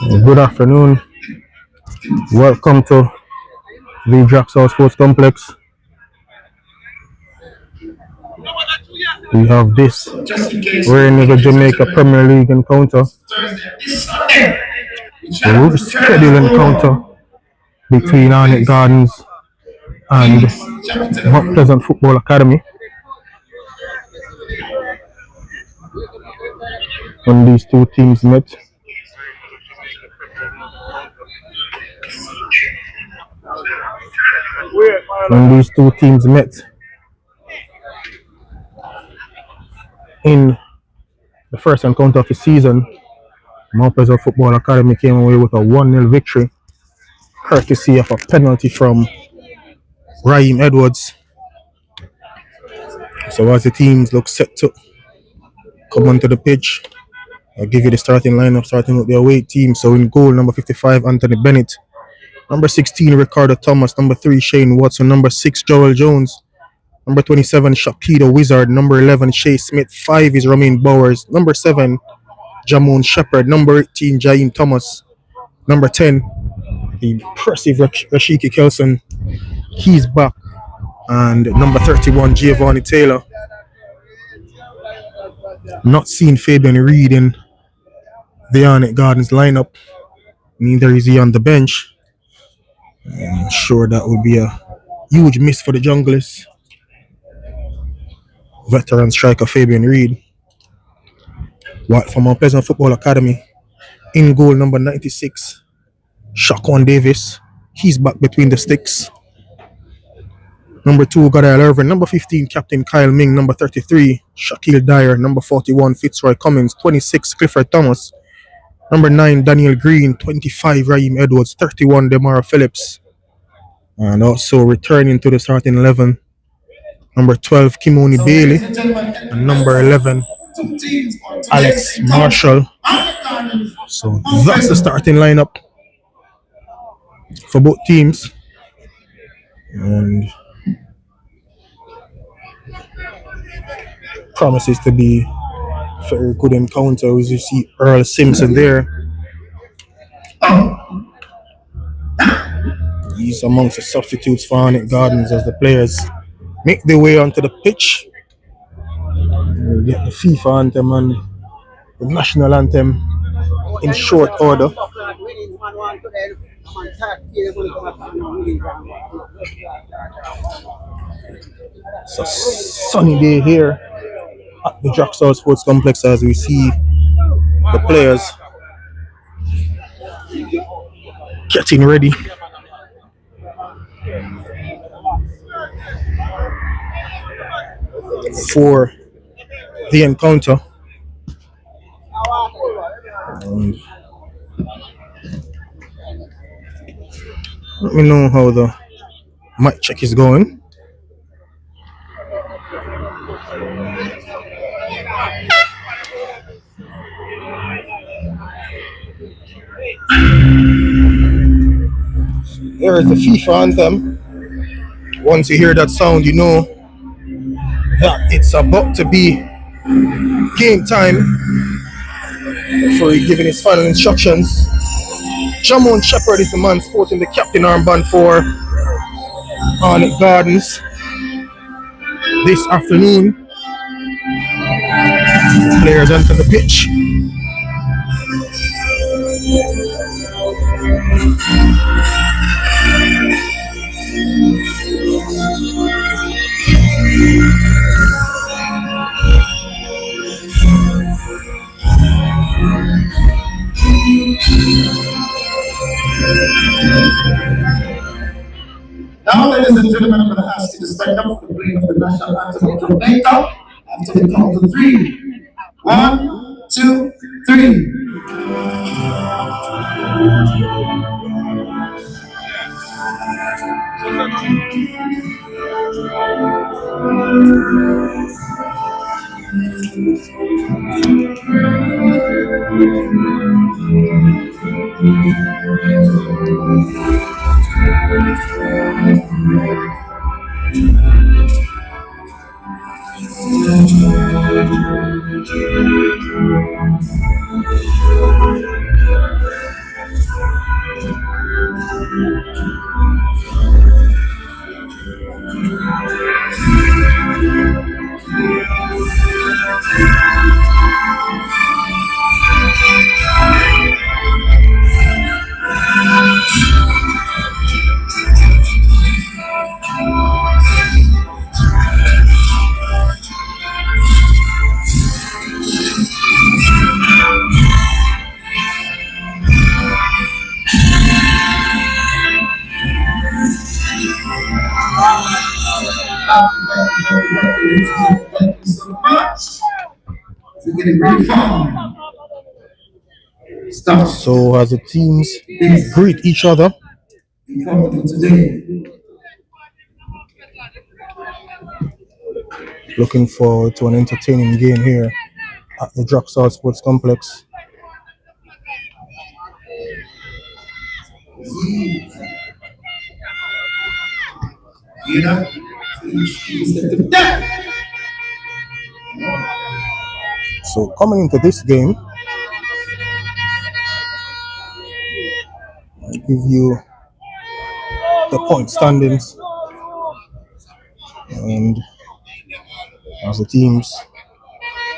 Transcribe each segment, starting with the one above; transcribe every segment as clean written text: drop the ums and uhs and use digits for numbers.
Good afternoon. Welcome to the Jackson Sports Complex. We have this Wray the Jamaica Premier League encounter. The Rescheduled encounter between Arnett Gardens and Mount Pleasant Football Academy. When these two teams met. In the first encounter of the season, Mount Pleasant Football Academy came away with a 1-0 victory, courtesy of a penalty from Raheem Edwards. So as the teams look set to come onto the pitch, I'll give you the starting lineup, starting with the away team. So in goal, number 55, Anthony Bennett. Number 16, Ricardo Thomas. Number 3, Shane Watson. Number 6, Joel Jones. Number 27, Shakida Wizard. Number 11, Shea Smith. 5 is Romain Bowers. Number 7, Jamon Shepherd. Number 18, Jaim Thomas. Number 10, the impressive Rashiki Kelson. He's back. And number 31, Giovanni Taylor. Not seeing Fabian Reed in the Arnett Gardens lineup. Neither is he on the bench. I'm sure that would be a huge miss for the Junglers. Veteran striker Fabian Reed. White from Mount Pleasant Football Academy. In goal, number 96, Shaquan Davis. He's back between the sticks. Number 2, Godale Irvin. Number 15, Captain Kyle Ming. Number 33, Shaquille Dyer. Number 41, Fitzroy Cummings. 26, Clifford Thomas. Number 9, Daniel Green. 25, Raheem Edwards. 31, Demara Phillips. And also returning to the starting 11, number 12, Kimoni Bailey. And number 11, Alex Marshall. So that's the starting lineup for both teams. And promises to be a very good encounter, as you see Earl Simpson there. He's amongst the substitutes for Arnett Gardens as the players make their way onto the pitch. We'll get the FIFA anthem and the national anthem in short order. It's a sunny day here at the Jackson Sports Complex as we see the players getting ready for the encounter. Let me know how the mic check is going. There is the FIFA anthem. Once you hear that sound, you know that it's about to be game time. Before he giving his final instructions, Jamon Shepherd is the man sporting the captain armband for Arnett Gardens this afternoon. Players enter the pitch. Now, ladies and gentlemen, I'm going to ask you to stand up for the playing of the national anthem of Jamaica after the count of 3. 1, 2, 3. Thank you so much. We're getting great fun. Stop. So as the teams greet each other, Today. looking forward to an entertaining game here at the Draxall Sports Complex. So coming into this game, I'll give you the point standings and as the teams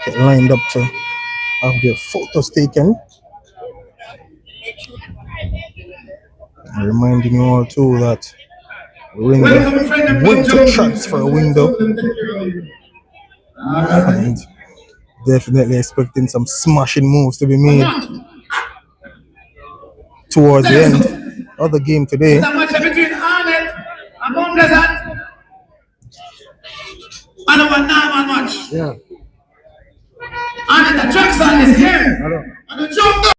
get lined up to have their photos taken. I'm reminding you all too that we're in the winter transfer window and definitely expecting some smashing moves to be made towards the end of the game today. It's a match between Arnett and Pleasant. And a one-man match. Yeah. Arnett, the Jackson is here. And the jump.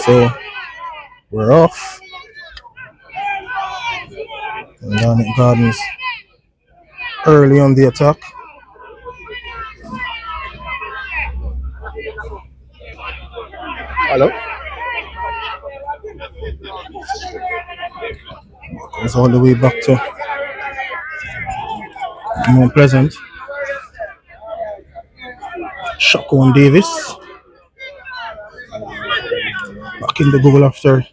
So we're off. And Arnett Gardens early on the attack. Hello? Goes all the way back to Mount Pleasant. Shotgun Davis back in the goal after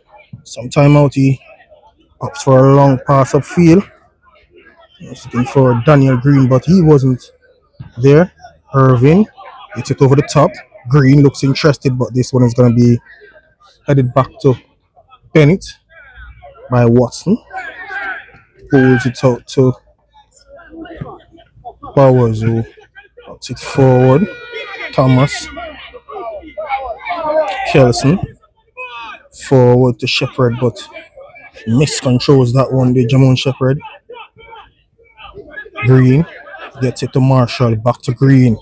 some time out. He opts for a long pass upfield. I was looking for Daniel Green, but he wasn't there. Irvin hits it over the top. Green looks interested, but this one is going to be headed back to Bennett by Watson. Pulls it out to Bowers, who puts it forward. Thomas. Kelson. Forward to Shepherd, but miscontrols that one. The Jamon Shepherd. Green gets it to Marshall. Back to Green.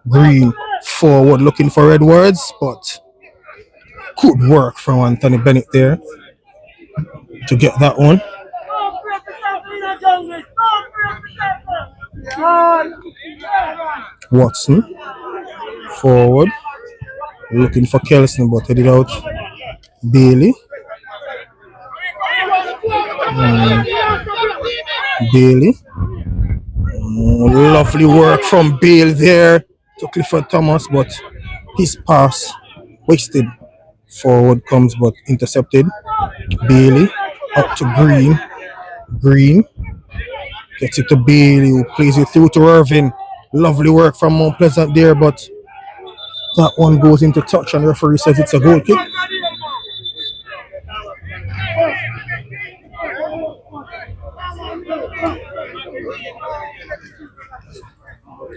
Green forward looking for Edwards, but good work from Anthony Bennett there to get that one. Watson forward looking for Kelson, but headed out. Bailey. Bailey. Lovely work from Bale there to Clifford Thomas, but his pass wasted. Forward comes but intercepted. Bailey up to Green. Green gets it to Bailey, who plays it through to Irvin. Lovely work from Mount Pleasant there, but that one goes into touch and the referee says it's a goal kick.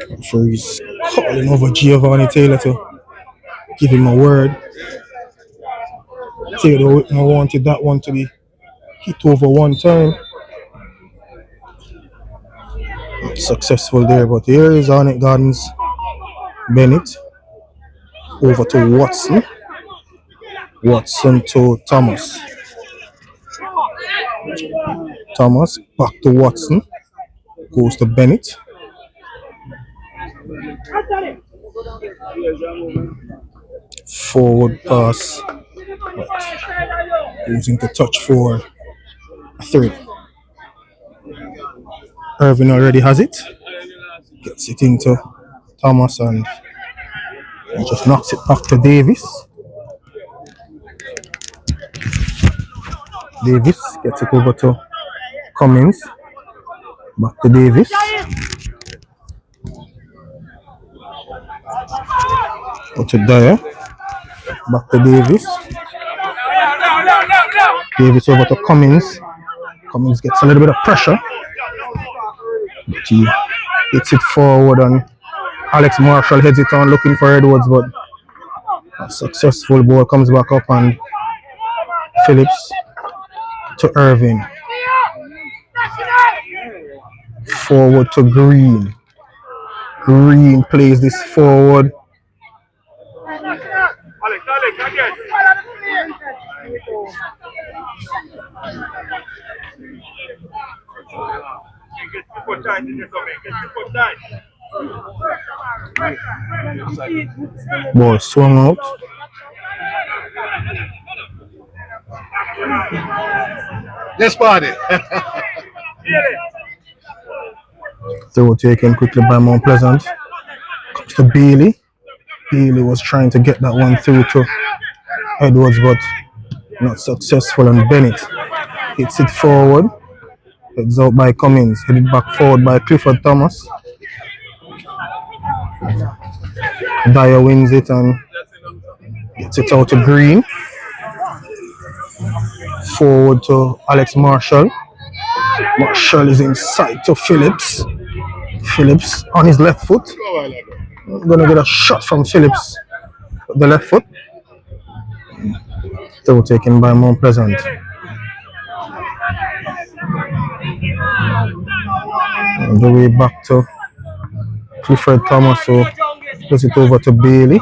Referee's calling over Giovanni Taylor to give him a word. Taylor Whitmore wanted that one to be Hit over one time. Not successful there, but here is Arnett Gardens. Bennett. Over to Watson. Watson to Thomas. Thomas back to Watson. Goes to Bennett. Forward pass. Goes into touch for a third. Irvin already has it. Gets it into Thomas and just knocks it back to Davis. Davis gets it over to Cummins. Back to Davis. Go to Dyer. Back to Davis. Davis over to Cummins. Cummins gets a little bit of pressure. But he hits it forward and Alex Marshall heads it on looking for Edwards, but a successful ball comes back up and Phillips to Irvin. Forward to Green. Green plays this forward. Ball swung out. Let's party. Throw taken quickly by Mount Pleasant. Comes to Bailey. Bailey was trying to get that one through to Edwards, but not successful. And Bennett hits it forward. Heads out by Cummins. Headed back forward by Clifford Thomas. Dyer wins it and gets it out to Green. Forward to Alex Marshall. Marshall is inside to Phillips. Phillips on his left foot. Gonna get a shot from Phillips with the left foot. Still taken by Mount Pleasant. On the way back to Clifford Thomas, so puts it over to Bailey.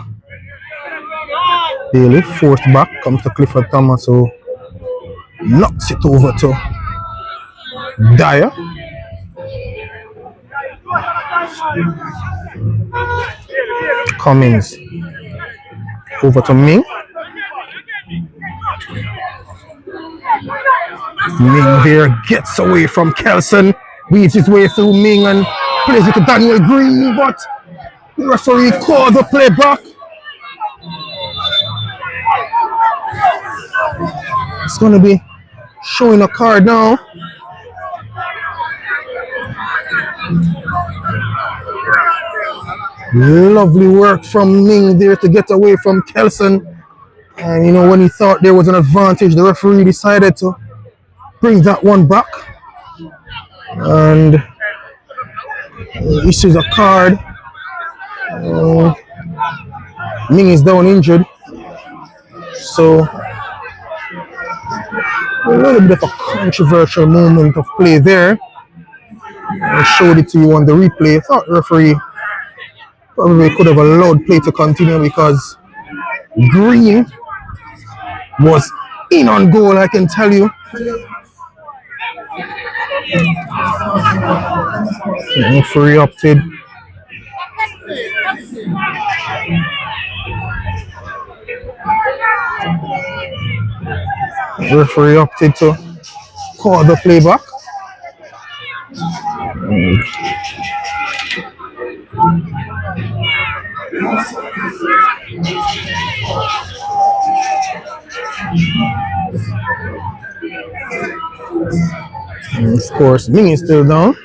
Bailey forced back, comes to Clifford Thomas, so knocks it over to Dyer. Cummins over to Ming. Ming here gets away from Kelson, weaves his way through Ming and plays it to Daniel Green, but the referee called the play back. It's going to be showing a card now. Lovely work from Ming there to get away from Kelson. And you know, when he thought there was an advantage, the referee decided to bring that one back. And issues a card. Ming is down injured. So a little bit of a controversial moment of play there. I showed it to you on the replay. I thought the referee probably could have allowed play to continue because Green was in on goal, I can tell you. Referee opted. Referee opted to call the playback. And of course, Ming is still down.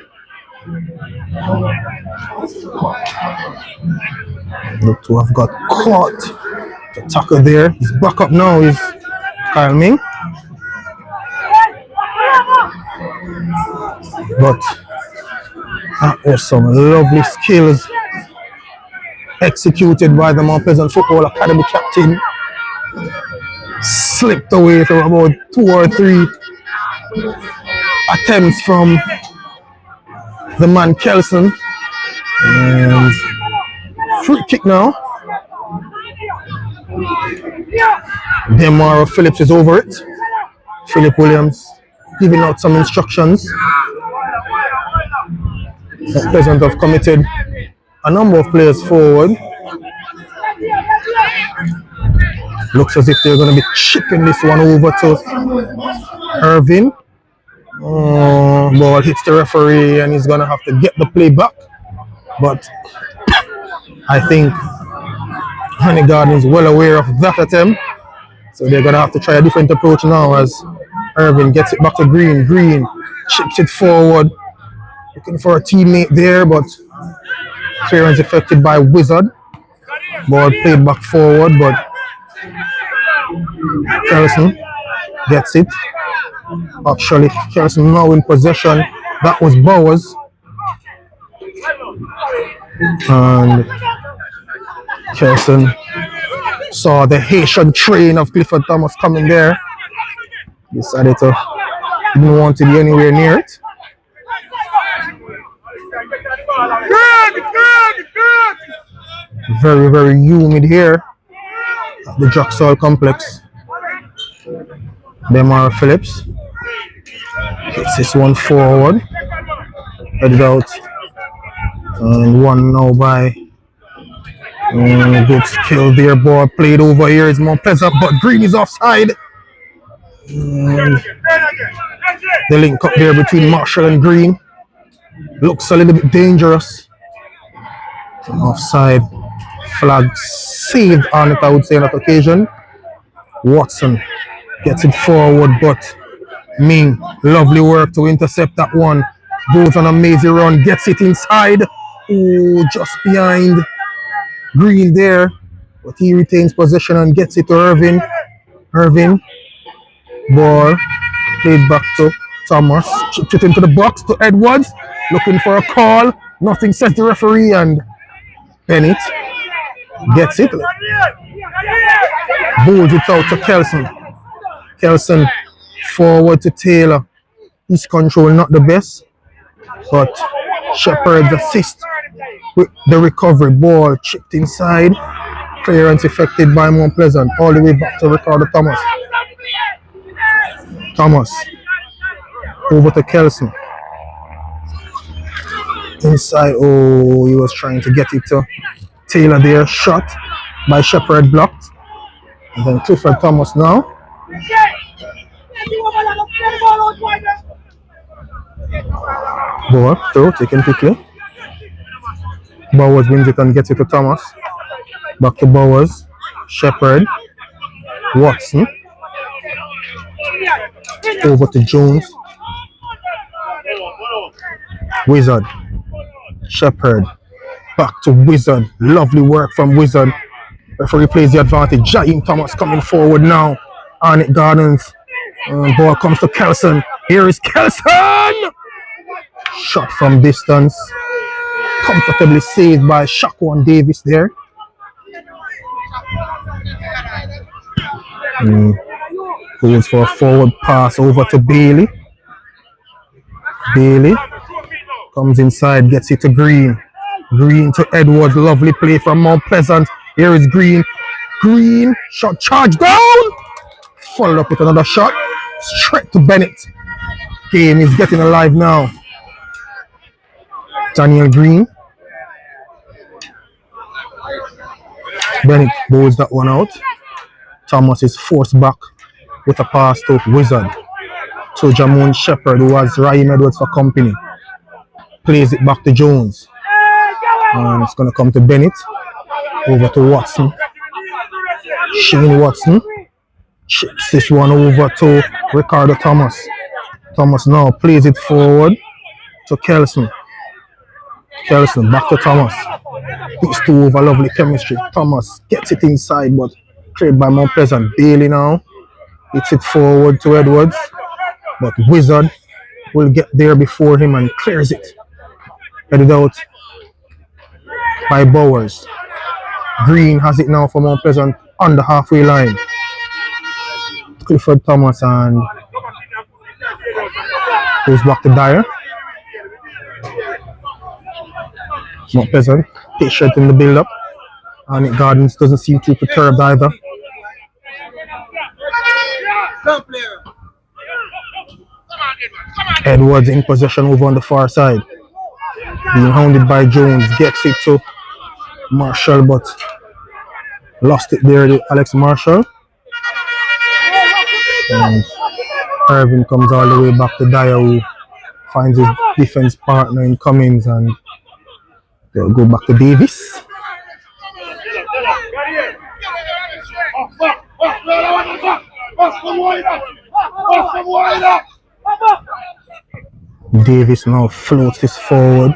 Look to have got caught. The tackle there. He's back up now. Is Kyle Ming. But that was some lovely skills executed by the Mount Pleasant Football Academy captain. Slipped away from about 2 or 3 attempts from the man Kelson. And free kick now. Demar Phillips is over it. Philip Williams giving out some instructions. At present have committed a number of players forward. Looks as if they're going to be chipping this one over to Irvin. Ball hits the referee and he's going to have to get the play back. But I think Arnett Gardens is well aware of that attempt. So they're going to have to try a different approach now as Irvin gets it back to Green. Green chips it forward. Looking for a teammate there, but clearance affected by Wizard. Ball played back forward, but Kelson gets it. Actually, Kelson now in possession. That was Bowers. And Kelson saw the Haitian train of Clifford Thomas coming there. Decided to didn't want to be anywhere near it. Very, very humid here at the Jacksol complex. Demar Phillips hits this one forward, headed out, and one now by good skill there. Ball played over here is more pleasant, but Green is offside. And the link up there between Marshall and Green looks a little bit dangerous. Offside flag saved on it, I would say, on that occasion. Watson gets it forward, but Ming, lovely work to intercept that one. Goes on a mazy run, gets it inside. Oh, just behind Green there, but he retains possession and gets it to Irvin. Irvin, ball played back to Thomas, chipped it into the box to Edwards, looking for a call. Nothing, says the referee, and Bennett gets it. Bowls it out to Kelson. Kelson forward to Taylor. His control not the best, but Shepard's assist with the recovery. Ball chipped inside. Clearance affected by Mount Pleasant. All the way back to Ricardo Thomas. Thomas over to Kelson. Inside. Oh, he was trying to get it to Taylor there. Shot by Shepard, blocked. And then Clifford Thomas now. Ball through, taken quickly. Bowers wins it and gets it to Thomas. Back to Bowers. Shepard. Watson. Over to Jones. Wizard. Shepard. Back to Wizard. Lovely work from Wizard. Referee plays the advantage. Jaheim Thomas coming forward now. Arnett Gardens. Ball comes to Kelson. Here is Kelson! Shot from distance. Comfortably saved by Shaquan Davis there. Goes for a forward pass over to Bailey. Bailey comes inside, gets it to Green. Green to Edwards. Lovely play from Mount Pleasant. Here is Green. Green shot charged down. Followed up with another shot. Straight to Bennett. Game is getting alive now. Daniel Green. Bennett bowls that one out. Thomas is forced back with a pass to Wizard. To Jamon Shepard, who has Raheem Edwards for company. Plays it back to Jones. And it's going to come to Bennett. Over to Watson. Shane Watson. Chips this one over to Ricardo Thomas. Thomas now plays it forward to Kelson. Kelson back to Thomas. These two over, lovely chemistry. Thomas gets it inside, but cleared by Mount Pleasant. Bailey now hits it forward to Edwards, but Wizard will get there before him and clears it. Headed out by Bowers. Green has it now for Mount Pleasant on the halfway line. Clifford Thomas and Goes back to Dyer. Not Pleasant. Patient in the build-up. Arnett Gardens doesn't seem too perturbed either. Edwards in possession over on the far side. Being hounded by Jones. Gets it to Marshall, but lost it there to Alex Marshall. And Irving comes all the way back to Dyer, who finds his defense partner in Cummins, and they'll go back to Davis. Davis now floats this forward.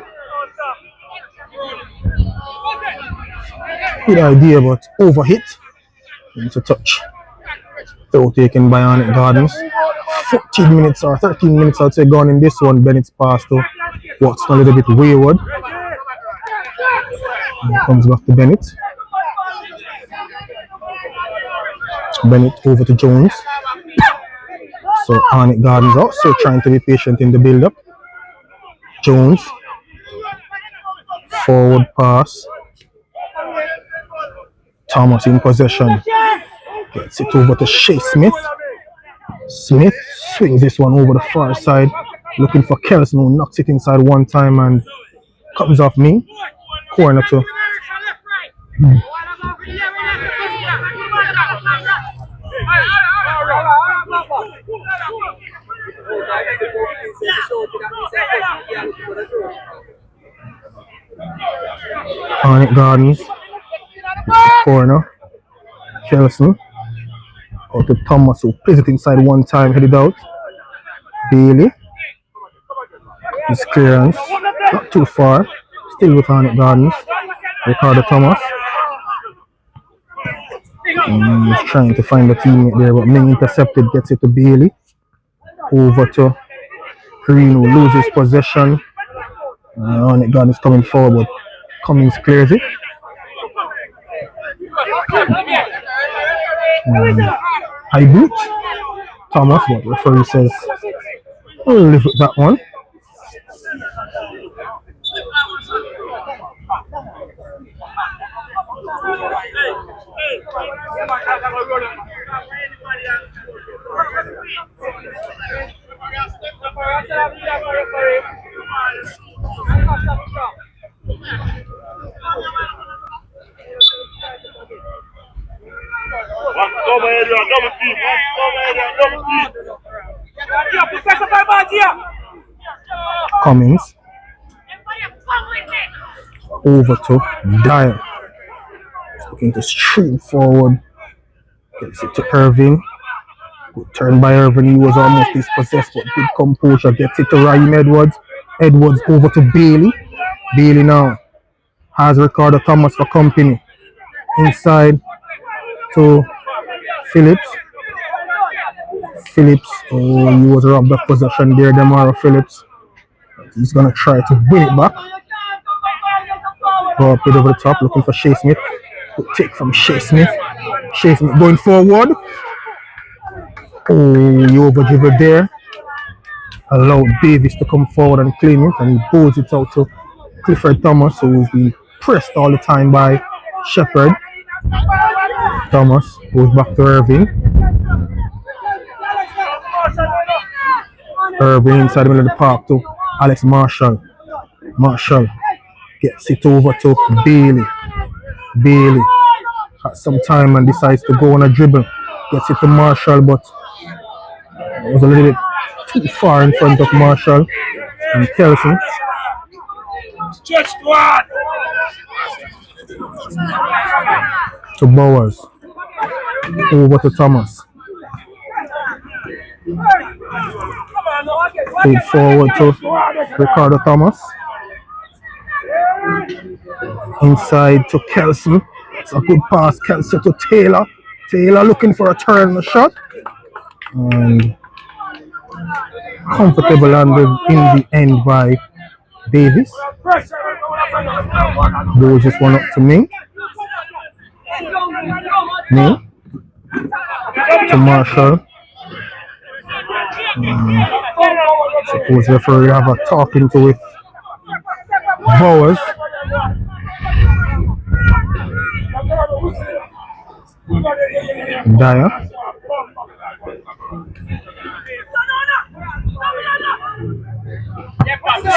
Good idea, but overhit. Into touch. Throw taken by Arnett Gardens. 14 minutes or 13 minutes, I'd say, gone in this one. Bennett's pass to Watson a little bit wayward. And comes back to Bennett. Bennett over to Jones. So Arnett Gardens also trying to be patient in the build-up. Jones. Forward pass. Thomas in possession. Gets it over to Shea Smith. Smith swings this one over the far side. Looking for Kelson, who knocks it inside one time and comes off me. Corner to Arnett Gardens. Corner. Kelson. Out to Thomas, who plays it inside one time, headed out. Bailey. His clearance. Not too far. Still with Arnett Gardens. Ricardo Thomas. He's trying to find a teammate there, but Ming intercepted, gets it to Bailey. Over to Green, who loses possession. Arnett Gardens coming forward, but Cummins clears it. High boot. Thomas, what referee says, we'll live with that one. Cummins over to Dyer. Looking to stream forward. Gets it to Irving. Good turn by Irving. He was almost dispossessed, but good composure. Gets it to Ryan Edwards. Edwards over to Bailey. Bailey now has Ricardo Thomas for company. Inside to Phillips. Phillips, oh, he was robbed of possession there, Demaro Phillips. He's gonna try to win it back. Go up it over the top, looking for Shea Smith. Good take from Shea Smith. Shea Smith going forward. Oh, he over dribbled there. Allowed Davis to come forward and claim it, and he bowls it out to Clifford Thomas, who's been pressed all the time by Shepherd. Thomas goes back to Irving. Irving inside the middle of the park to Alex Marshall. Marshall gets it over to Bailey. Bailey has some time and decides to go on a dribble. Gets it to Marshall, but it was a little bit too far in front of Marshall and Kelson. To Bowers. Over to Thomas. Played forward to Ricardo Thomas. Inside to Kelson. It's a good pass. Kelson to Taylor. Taylor looking for a turn and a shot. And comfortable handled in the end by Davis. Goes this one up to Ming. Ming. To Marshall. Suppose referee have a talking to with Bowers. Dyer.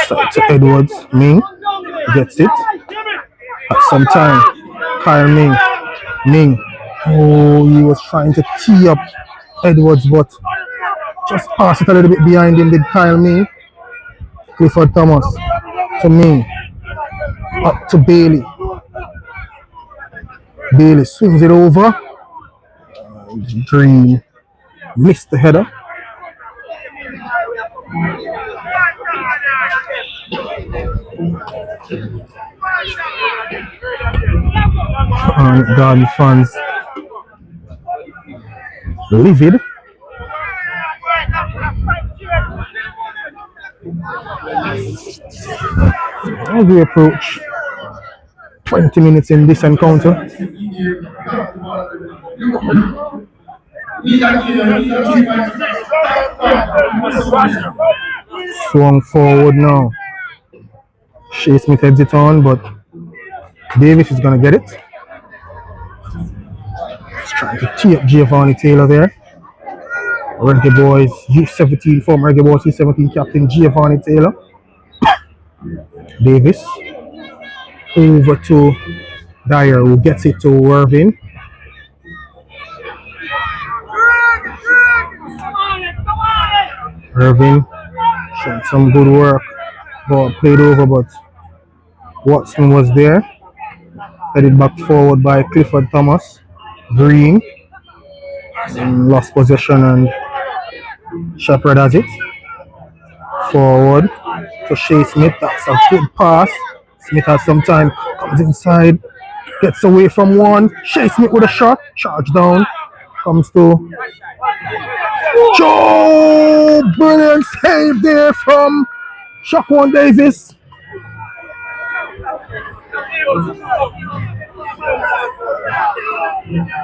Straight to Edwards. Ming gets it. At some time, Kyle Ming. Ming. Oh, he was trying to tee up Edwards, but just pass it a little bit behind him, did Kyle Ming. Clifford Thomas to Ming. Up to Bailey. Bailey swings it over. Green missed the header. Arnett Gardens fans livid. As we approach 20 minutes in this encounter. Swung forward now. Shea Smith heads it on, but Davis is going to get it. He's trying to tee up Giovanni Taylor there. Reggae Boys U17, former Reggae Boys U17 captain Giovanni Taylor. Davis over to Dyer, who gets it to Irvin. Irvin showing some good work. Ball played over, but Watson was there. Headed back forward by Clifford Thomas. Green lost possession and Shepherd has it. Forward to Shea Smith. That's a good pass. Smith has some time. Comes inside. Gets away from one. Shea Smith with a shot. Charge down. Comes to Joe. Brilliant save there from Shaquan Davis.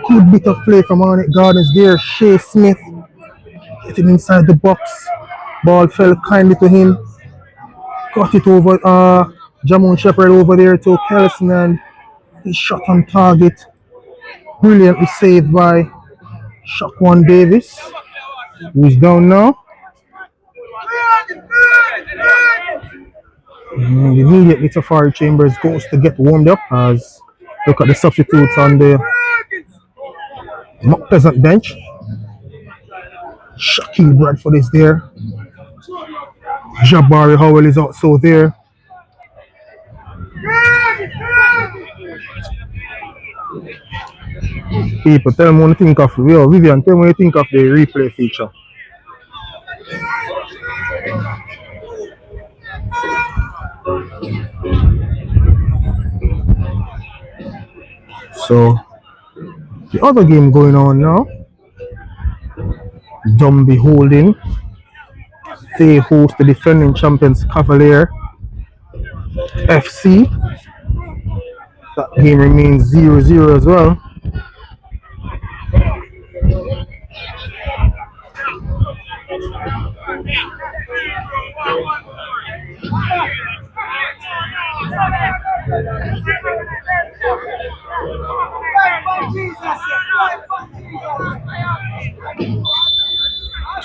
Good bit of play from Arnett Gardens there. Shea Smith getting inside the box. Ball fell kindly to him. Got it over Jamon Shepherd over there to Kelson, and he shot on target. Brilliantly saved by Shaquan Davis, who is down now. And immediately Tafari Chambers goes to get warmed up as look at the substitutes on the Mount Pleasant bench. Shaquille Bradford is there. Jabari Howell is also there. People, tell me what you think of Vivian, tell me what you think of the replay feature. So the other game going on now. Dumby holding. They host the defending champions Cavalier FC. That game remains 0-0 as well.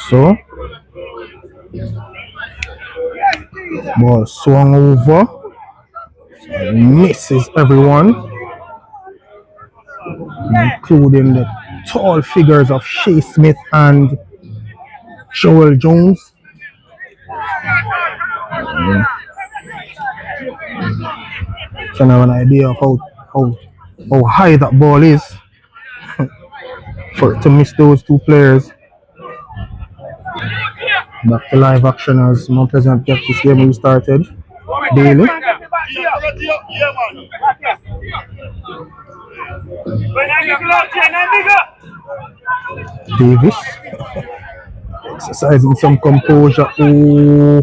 So ball swung over, misses everyone, including the tall figures of Shea Smith and Joel Jones. Can have an idea of how high that ball is for it to miss those two players. Back to live action as Mount Pleasant get this game restarted. Bailey. Davis. Exercising some composure. Oh,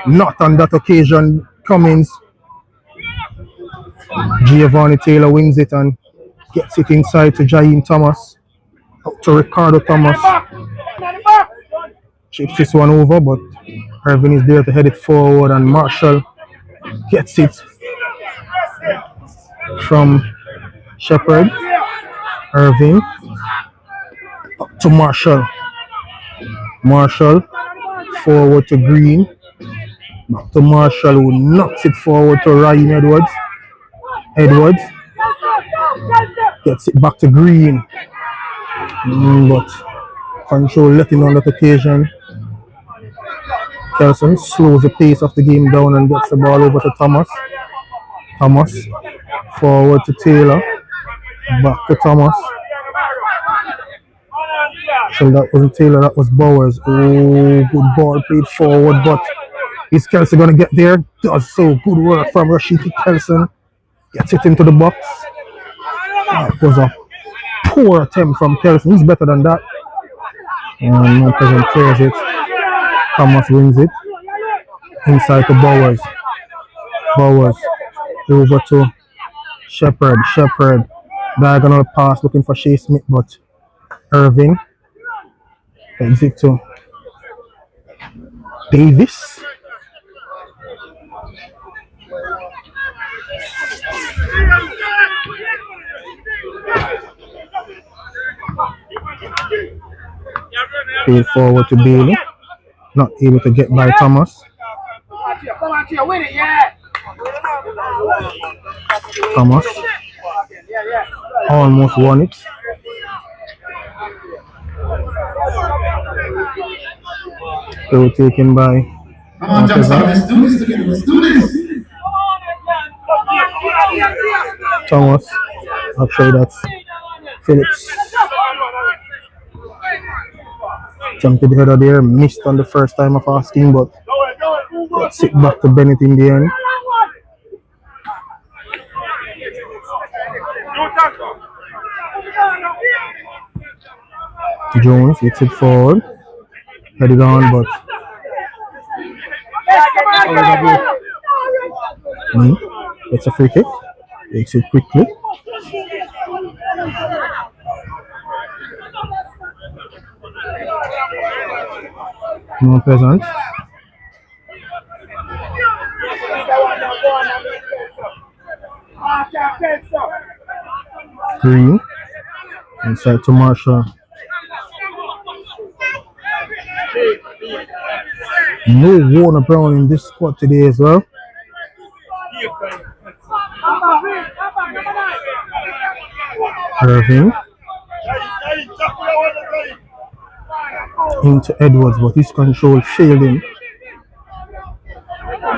not on that occasion. Cummins. Giovanni Taylor wins it and gets it inside to Jaheim Thomas. Up to Ricardo Thomas. Chips this one over, but Irving is there to head it forward, and Marshall gets it from Shepherd. Irving up to Marshall. Marshall forward to Green. Back to Marshall, who knocks it forward to Ryan Edwards. Edwards gets it back to Green. But control letting on that occasion. Kelson slows the pace of the game down and gets the ball over to Thomas. Thomas forward to Taylor. Back to Thomas. So that wasn't Taylor, that was Bowers. Oh, good ball played forward, but is Kelson gonna get there? Does so. Good work from Rashidi Kelson. Gets it into the box. That was a poor attempt from Kelson. He's better than that. And no present clears it. Thomas wins it. Inside to Bowers. Bowers over to Shepherd. Shepherd. Diagonal pass looking for Shea Smith, but Irving. Exit to Davis. Played forward to Bailey. Not able to get by Thomas. Thomas almost won it. They were taken by Come on, Jackson, let's do this together. Let's do this. Thomas. Actually, that's Phillips. Jumped the header there, missed on the first time of asking, but gets it back to Bennett in the end. Jones gets it forward, headed on, but it's a free kick. Takes it quickly. No present. Green inside to Marshall. No Warner Brown in this spot today as well. Irving into Edwards, but his control failed him.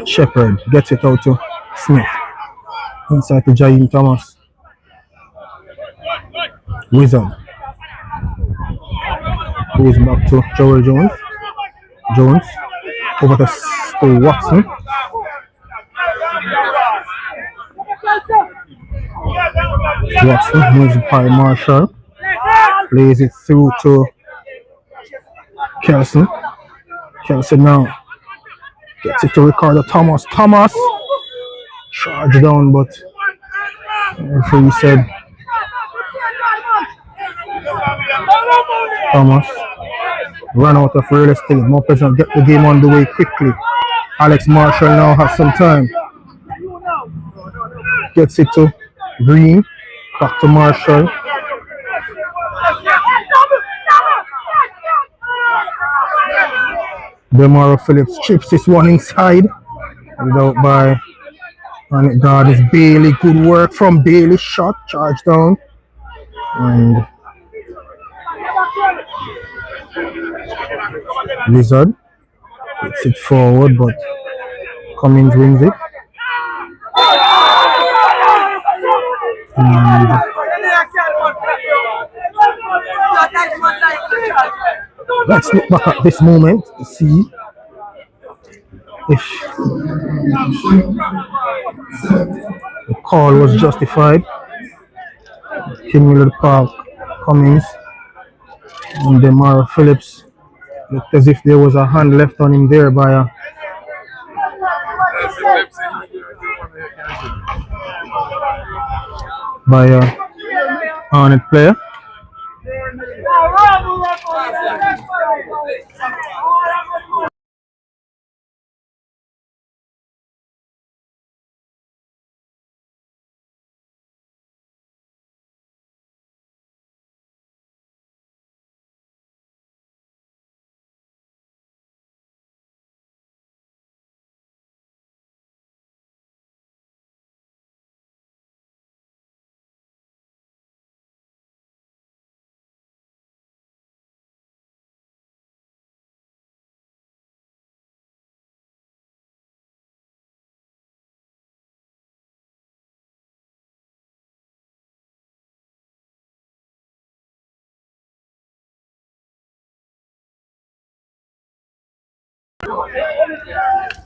Shepherd gets it out to Smith. Inside to Jaheim Thomas. Wizard goes back to Joel Jones. Jones over to Watson. Watson moves by Marshall. Plays it through to Kelson. Kelson now gets it to Ricardo Thomas. Thomas charged down, but referee said Thomas ran out of real estate. More present, get the game on the way quickly. Alex Marshall now has some time. Gets it to Green. Back to Marshall. Demaro Phillips chips this one inside. Headed out by Arnett Gardens. Bailey. Good work from Bailey. Shot. Charge down. And Wizard gets it forward, but Cummins wins it. And let's look back at this moment to see if the call was justified. Kinmiller Park, Cummins, and Demaro Phillips. Looked as if there was a hand left on him there by a Arnett player.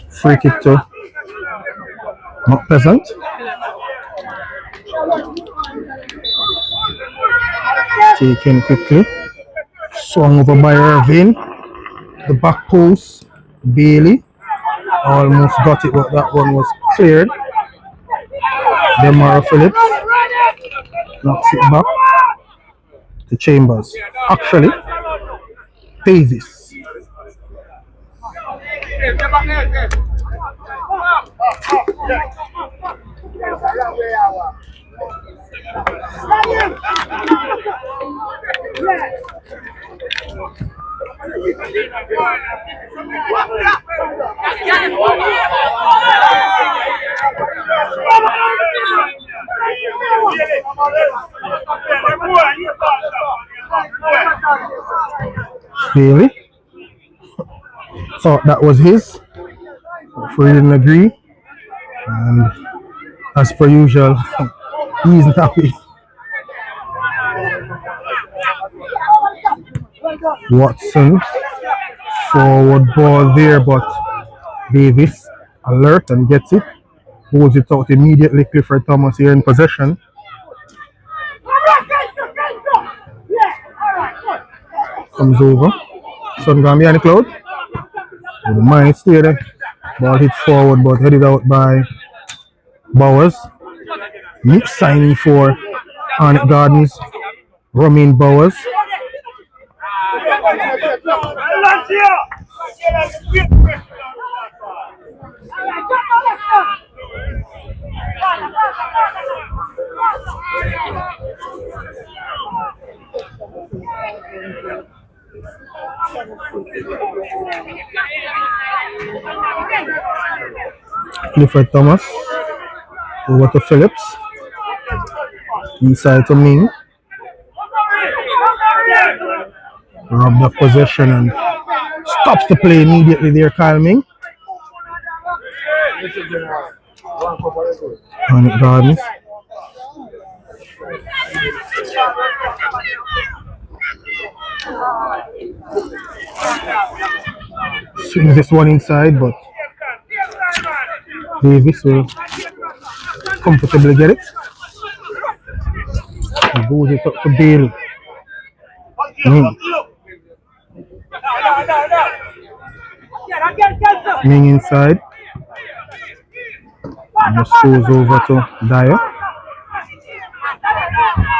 Free kick to Mount Pleasant. Taken quickly. Swung over by Irvin. The back post. Bailey almost got it, but that one was cleared. Then Mara Phillips knocks it back to Chambers. Actually, Davis. Bailey thought that was his. Free didn't agree. And as per usual, he's not happy. Watson, forward ball there, but Davis alert and gets it. Holds it out immediately. Clifford Thomas here in possession. Comes over. Sun gone behind the cloud. The mind stay there. Ball hit forward but headed out by Bowers. New signing for Arnett Gardens, Romain Bowers. Clifford Thomas over to Phillips. Inside to Ming. Robbed of possession and stops the play immediately there, Kyle Ming. Arnett Gardens. Swings this one inside, but Davis will comfortably get it. And goes it up to Bailey. Ming inside. And just throws over to Dyer.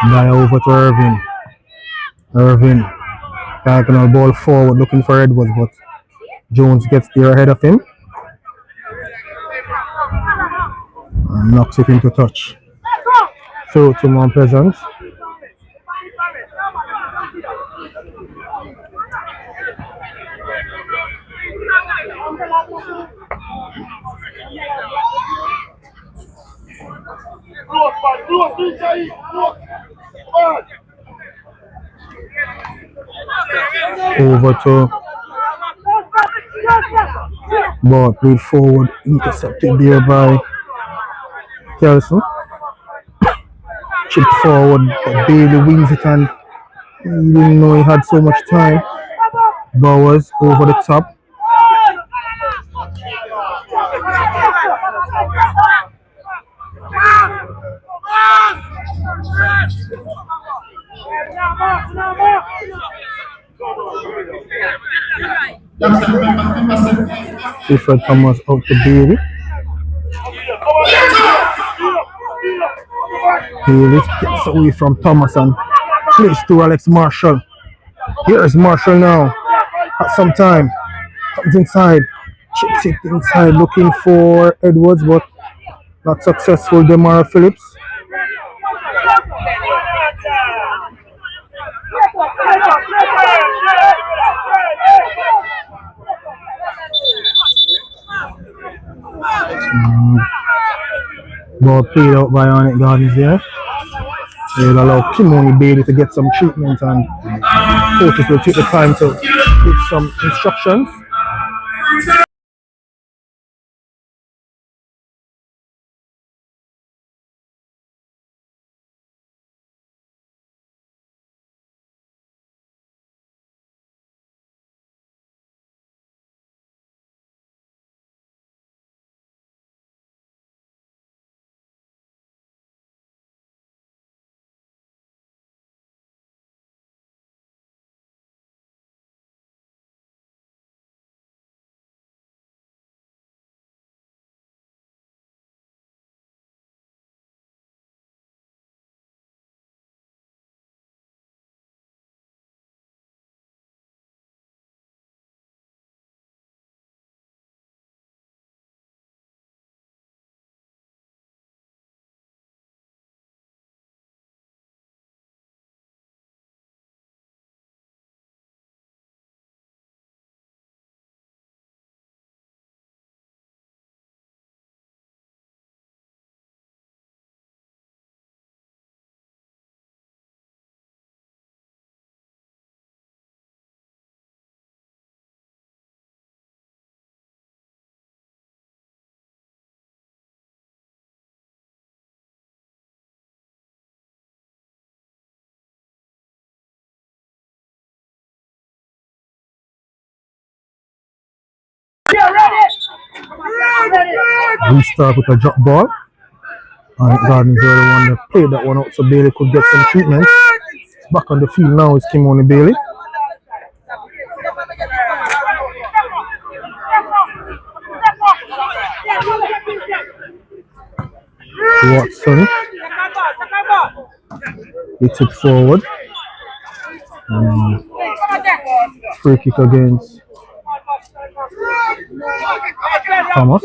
Dyer over to Irvin. Irvin diagonal ball forward looking for Edwards, but Jones gets there ahead of him and knocks it into touch. Throw to Mount Pleasant. Over to ball played forward, intercepted there by Kelson. Chipped forward, but Bailey wins it and he didn't know he had so much time. Bowers over the top. Clifford Thomas out to Bailey. Bailey gets away from Thomas and plays to Alex Marshall. Here's Marshall now. At some time. Comes inside. Chips it inside looking for Edwards, but not successful. Demara Phillips. Ball played out by Arnett Gardens there. They'll allow Kimoni Bailey to get some treatment and coaches will take the time to give some instructions. Restart with a drop ball. Arnett Gardens were the one that played that one out so Bailey could get some treatment. Back on the field now is Kimoni Bailey. Watson. Hits it forward. Free kick against Thomas.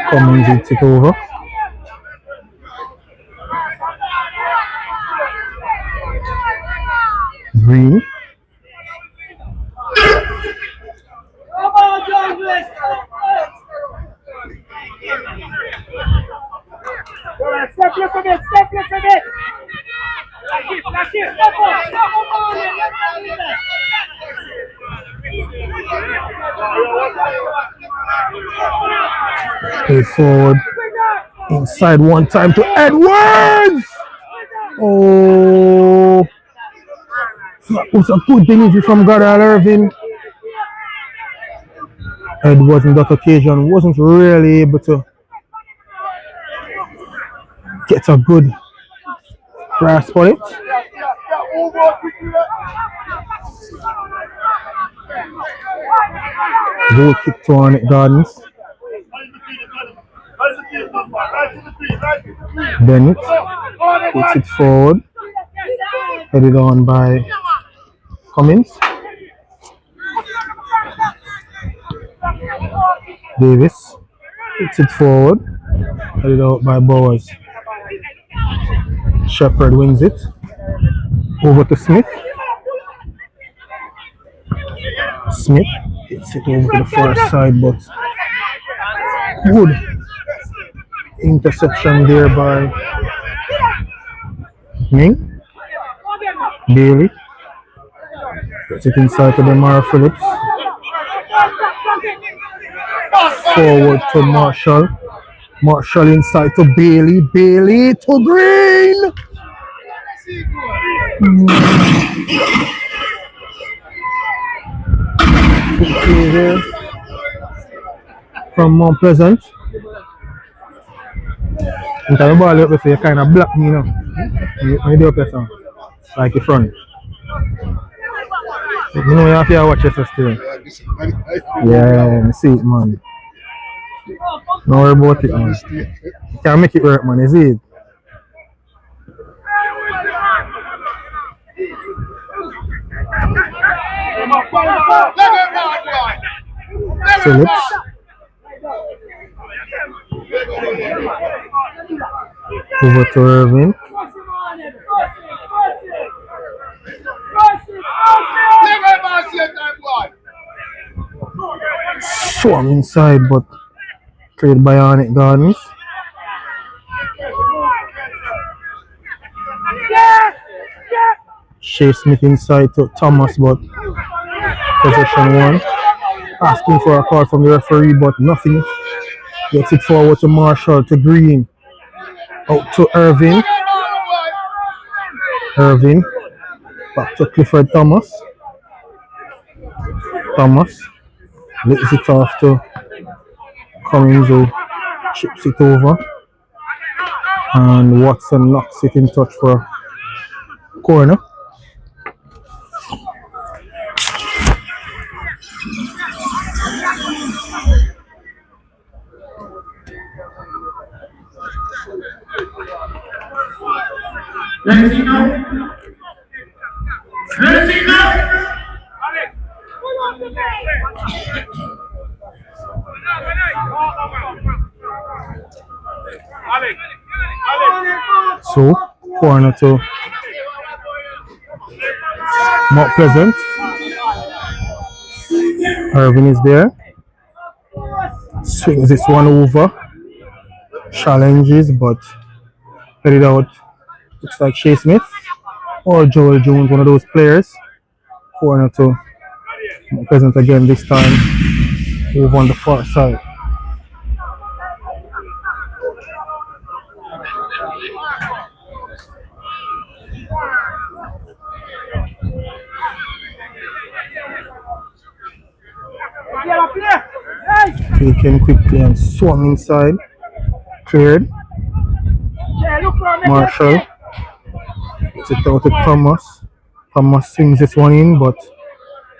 Cummins hits it over. Green. Play forward. Inside one time to Edwards! Oh! That was a good delivery from Gadal Irving. Edwards on that occasion wasn't really able to get a good grasp on it. Goal kick to Arnett Gardens. Bennett puts it forward. Headed on by Cummins. Davis puts it forward. Headed out by Bowers. Shepherd wins it. Over to Smith. Smith hits it over to the far side, but good interception there by Ming. Bailey gets it inside to Demar Phillips. Forward to Marshall. Marshall inside to Bailey. Bailey to Green. Good play here from Mount Pleasant. You can ball up, so you kind of block me now. When you do up yourself, like the front. You know you have to watch yourself still. Yeah, I see it, man. Don't worry about it, man. You can make it work, man. You see it. Phillips. Over to Irving. Swung inside, but cleared by Arnett Gardens. Shea Smith inside to Thomas, but possession one. Asking for a call from the referee, but nothing. Gets it forward to Marshall, to Green. Out to Irving. Irving. Back to Clifford Thomas. Thomas. Lets it off to Cummins, who chips it over. And Watson knocks it in touch for a corner. So, corner to Mount Pleasant. Irving is there. Swings this one over. Challenges, but headed out. Looks like Shea Smith or Joel Jones, one of those players. Corner to Mount Pleasant again this time. over on the far side. Taken quickly and swung inside. Cleared. Marshall. It's it out to Thomas. Thomas swings this one in, but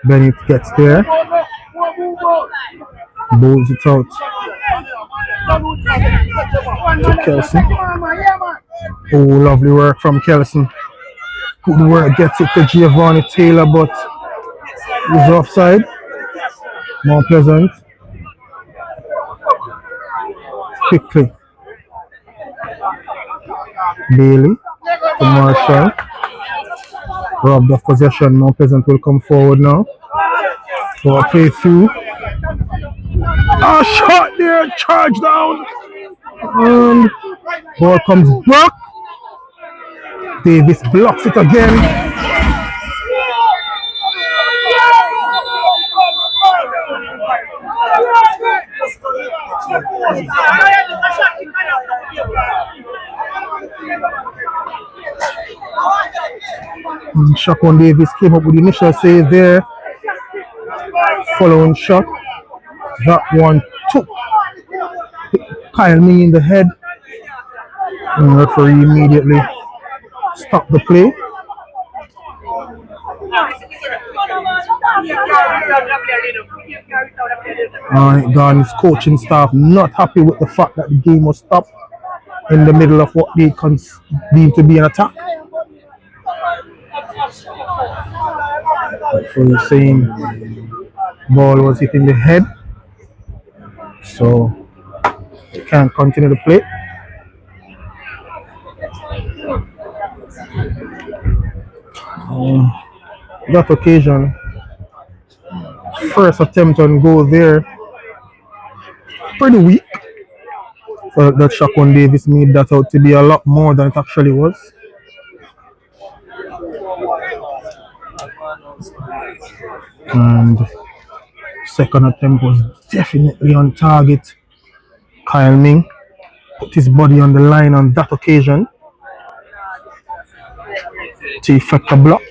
Bennett gets there. Bowls it out to Kelson. Oh, lovely work from Kelson. Good work, gets it to Giovanni Taylor, but he's offside. More Pleasant. Quickly. Bailey to Marshall. Robbed of possession. Mount Pleasant will come forward now. So a play through. A shot there, charge down. And ball comes back. Davis blocks it again. Shaquan Davis came up with the initial save there. Following shot. That one took Kyle Ming in the head. And the referee immediately stopped the play. Arnett Gardens coaching staff not happy with the fact that the game was stopped in the middle of what they deemed to be an attack. So you're saying ball was hitting the head, so they can't continue to play. That occasion, first attempt on goal there, pretty weak. So that Shaquan Davis made that out to be a lot more than it actually was. And second attempt was definitely on target. Kyle Ming put his body on the line on that occasion to effect a block.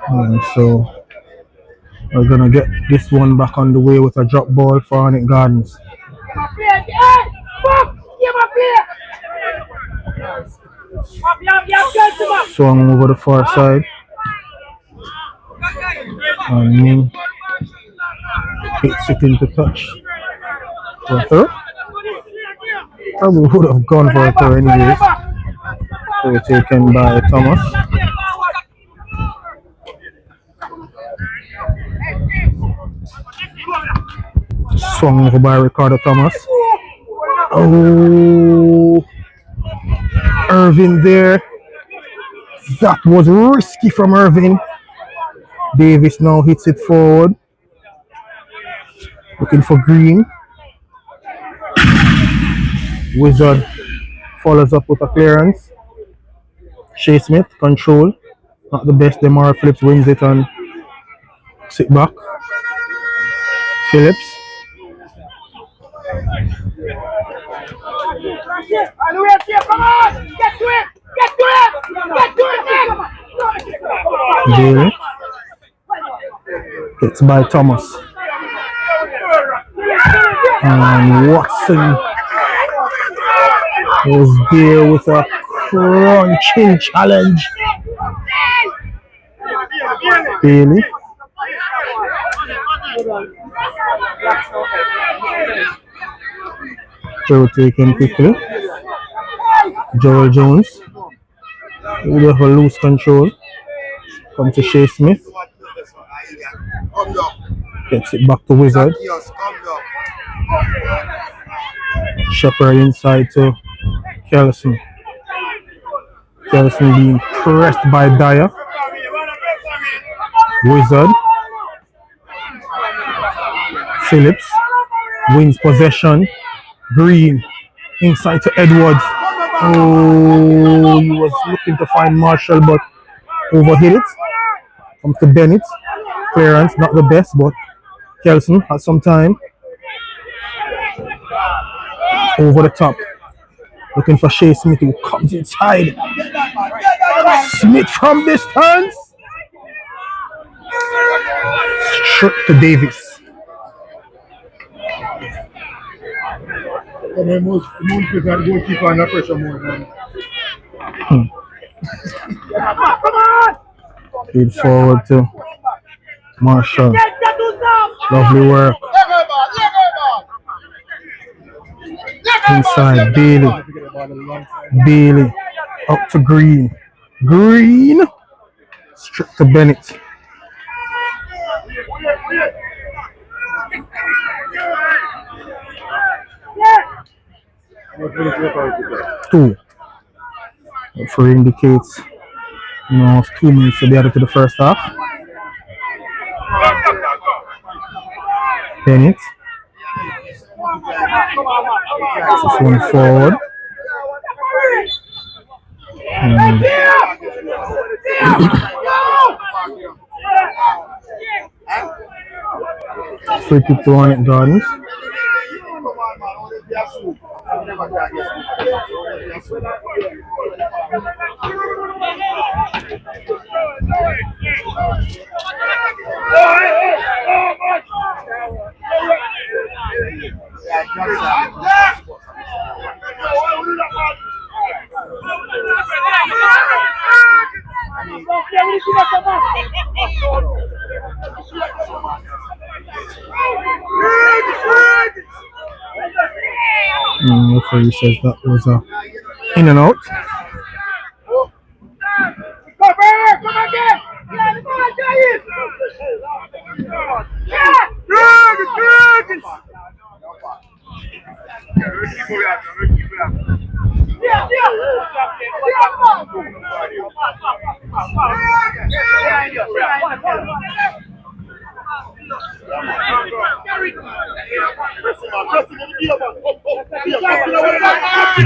And so we're gonna get this one back on the way with a drop ball for Arnett Gardens. Swung over the far side. And Ming hits it into touch. For a throw? Probably would have gone for a throw anyways. So taken by Thomas. Swung over by Ricardo Thomas. Oh, Irvin there. That was risky from Irvin. Davis now hits it forward. Looking for Green. Wizard follows up with a clearance. Shea Smith, control. Not the best. Demar Phillips wins it and sit back. Phillips. Bailey. Gets by Thomas. And Watson was there with a crunching challenge. Bailey. Joe taken quickly. Joel Jones. We have a loose control. Comes to Shea Smith. Gets it back to Wizard. Shepherd inside to Kelson. Kelson being pressed by Dyer. Wizard. Phillips wins possession. Green Inside to Edwards. Oh, he was looking to find Marshall, but overhit it. Comes to Bennett. Clearance, not the best, but Kelson has some time. Over the top. Looking for Shea Smith, who comes inside. Smith from distance. Straight to Davis. Feed forward to Marshall. Lovely work. Inside Bailey. Bailey up to Green. Green. Straight to Bennett. Two. Referee indicates, 2 minutes to be added to the first half. Bennett. This one forward. Free kick to Arnett Gardens. Referee says that was a in and out.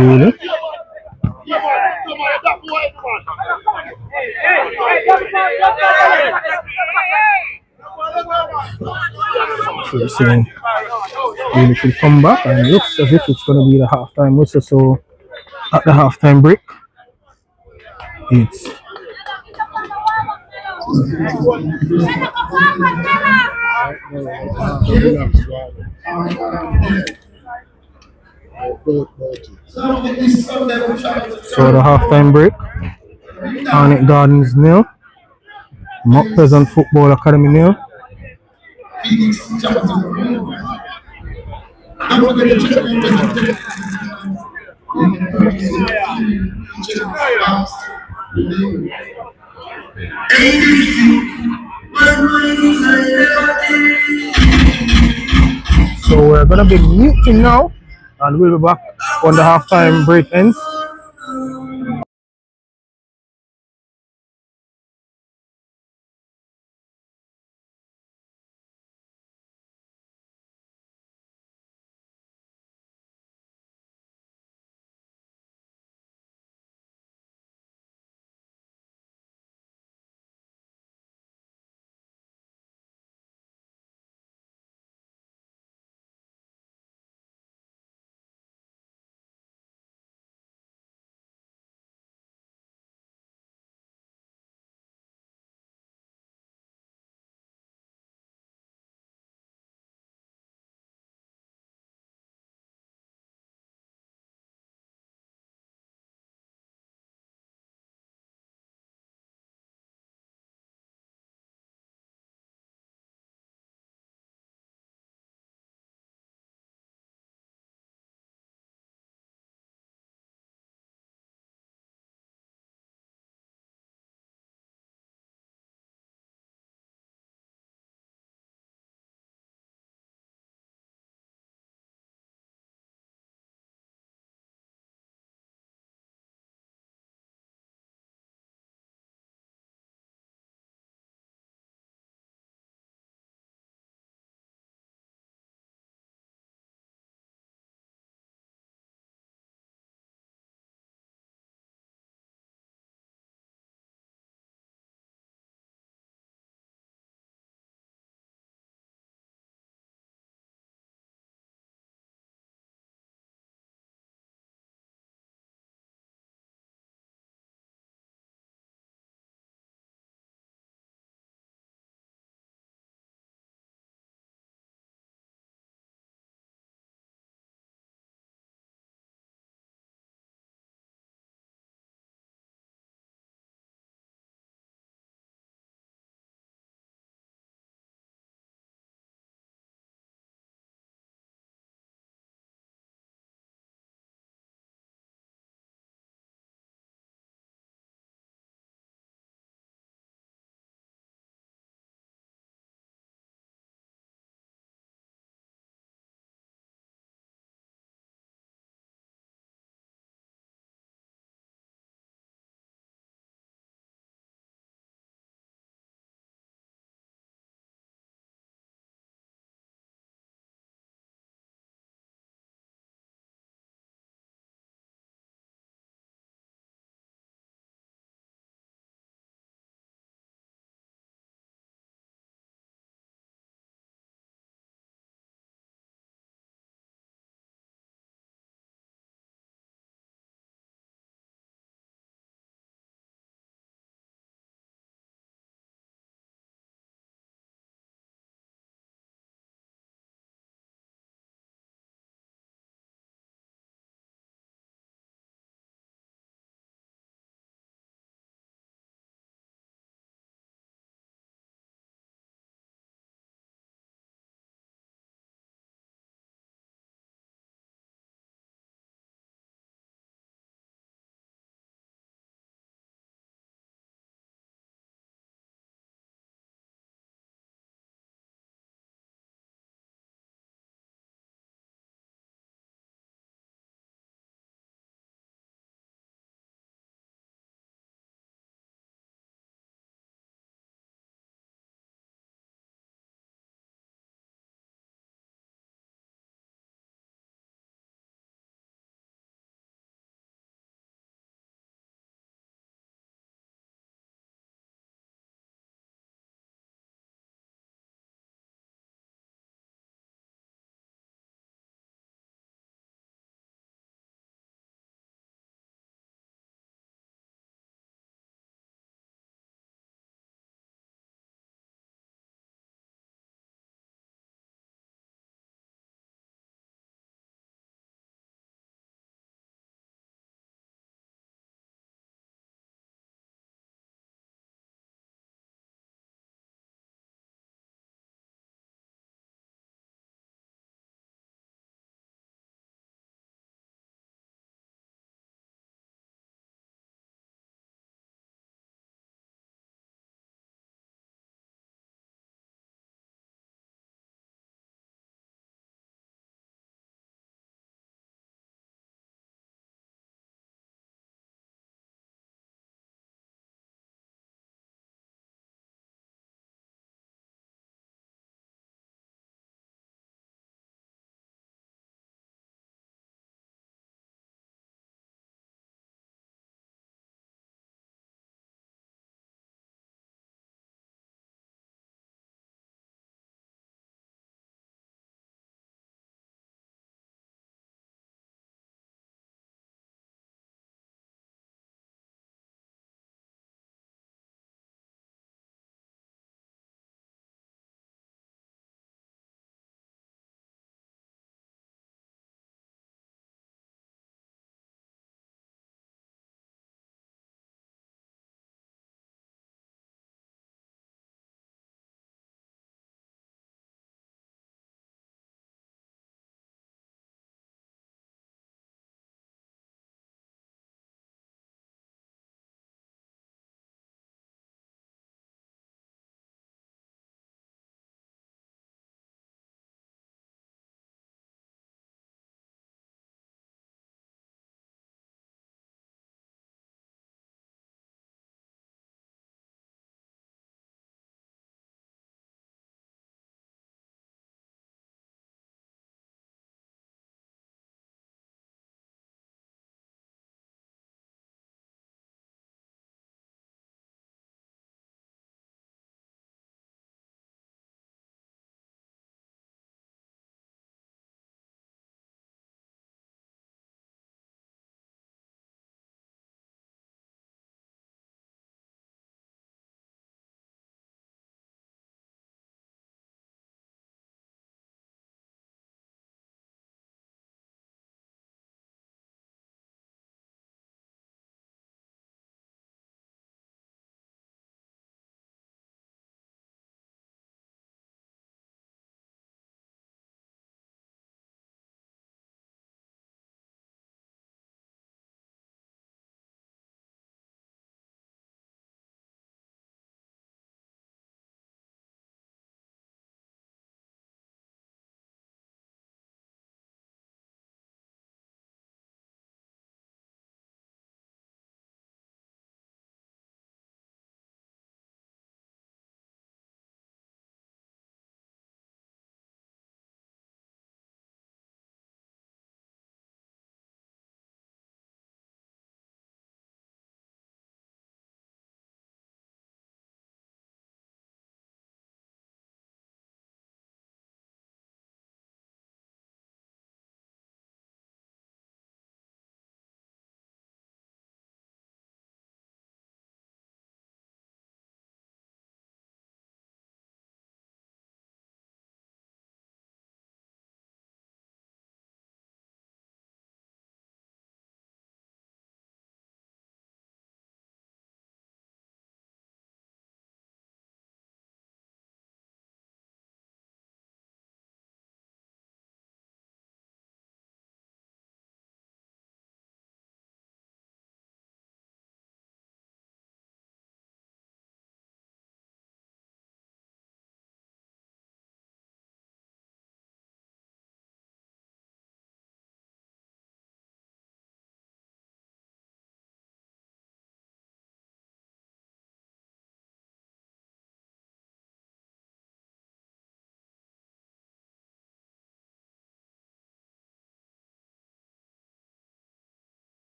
Really? So saying really should come back, and it looks as if it's going to be the halftime whistle. So at the halftime break, it's so the halftime break. Arnett Gardens 0. Mount Pleasant Football Academy 0. So we're gonna be muting now, and we'll be back when the halftime break ends.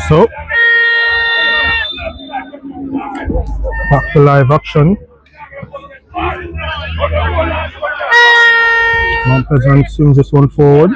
So, back to live action. Mount Pleasant swings this one forward.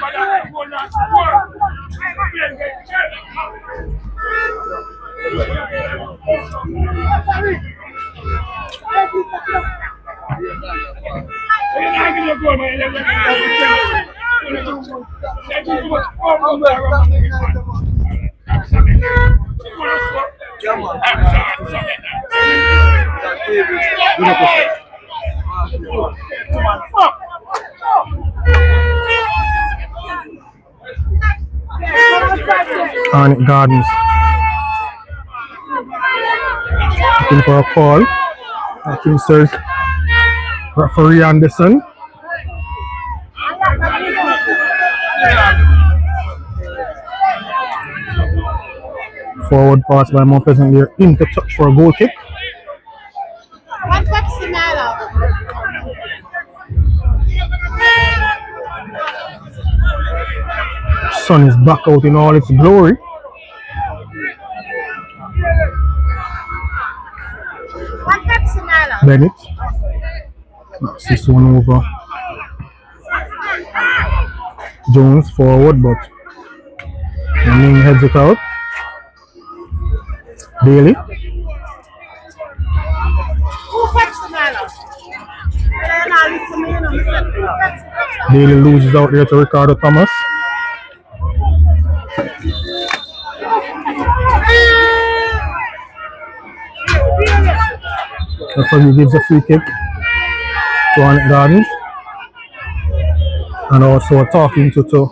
Arnett Gardens looking for a call. I think so. Referee Anderson. Forward pass by Mount Pleasant there into touch for a goal kick. What's the matter? Sun is back out in all its glory. What's the matter? Bennett. Knocks this one over. Jones forward, but Ning heads it out. Bailey. What's the matter? Bailey loses out there to Ricardo Thomas. Referee gives a free kick to Arnett Gardens. And also talking to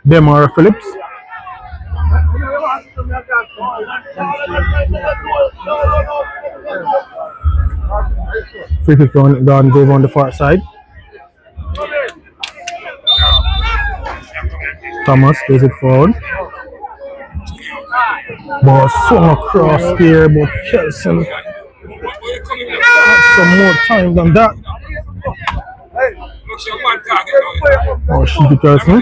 Demar Phillips. Free kick to Arnett Gardens over on the far side. Thomas plays it forward. Ball swung across there, but Kelson has some more time than that. Oh, shoot it, Kelson.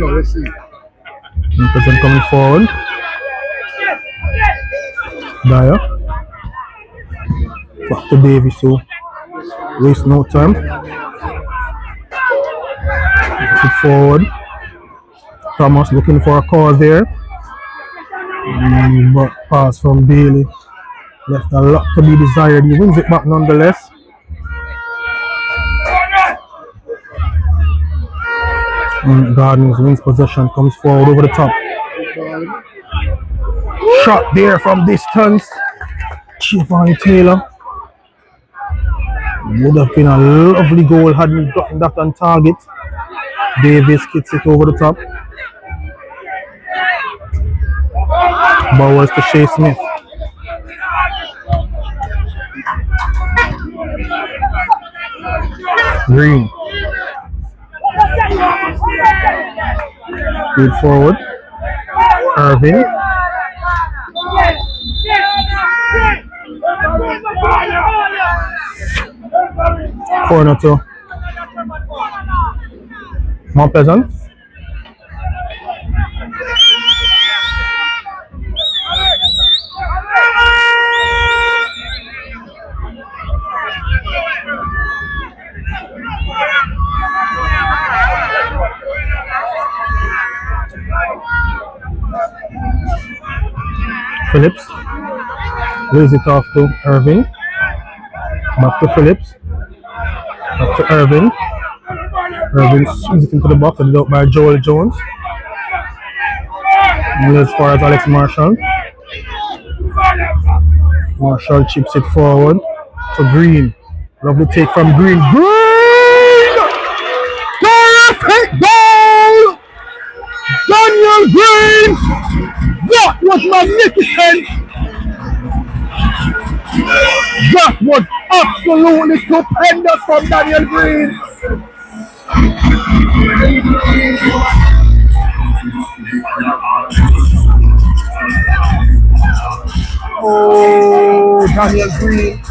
Let's see. Person coming forward. Dyer. Back to Davis, so waste no time. Push it forward. Thomas looking for a call there. But pass from Bailey. Left a lot to be desired. He wins it back nonetheless. Gardens wins possession, comes forward over the top. Shot there from distance. Chiefon Taylor. Would have been a lovely goal had he gotten that on target. Davis kicks it over the top. Bowers to Shea Smith. Green. Feed forward. Irving. Corner to Mount Pleasant. Phillips lays it off to Irving. Back to Phillips. Back to Irving. Irving swings it into the box and out by Joel Jones. And as far as Alex Marshall. Marshall chips it forward to Green. Lovely take from Green. Green! Perfect goal! Daniel Green! That was magnificent! That was absolutely stupendous from Daniel Green! Oh, Daniel Green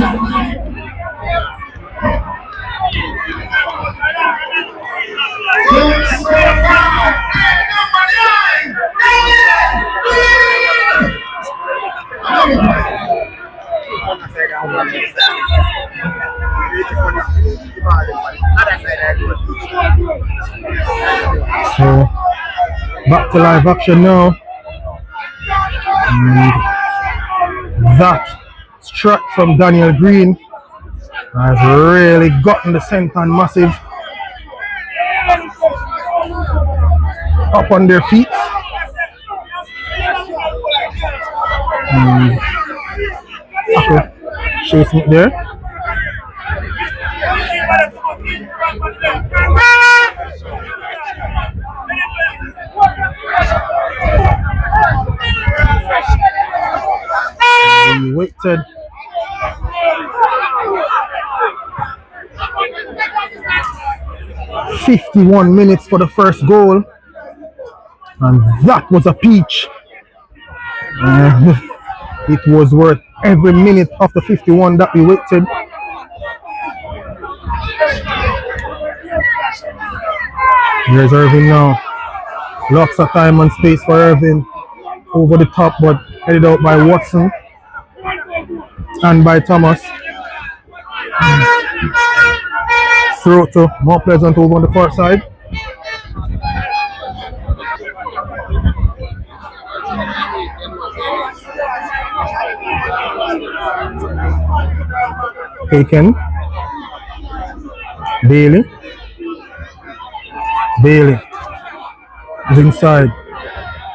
So back to live action now. That strike from Daniel Green has really gotten the centre and massive up on their feet. Okay, chasing it there. We waited. "51 minutes for the first goal, and that was a peach. It was worth every minute of the 51 that we waited." Here's Irving now. Lots of time and space for Irving. Over the top, but headed out by Watson and by Thomas. Throw to more Pleasant over on the far side. Taken. Bailey is inside.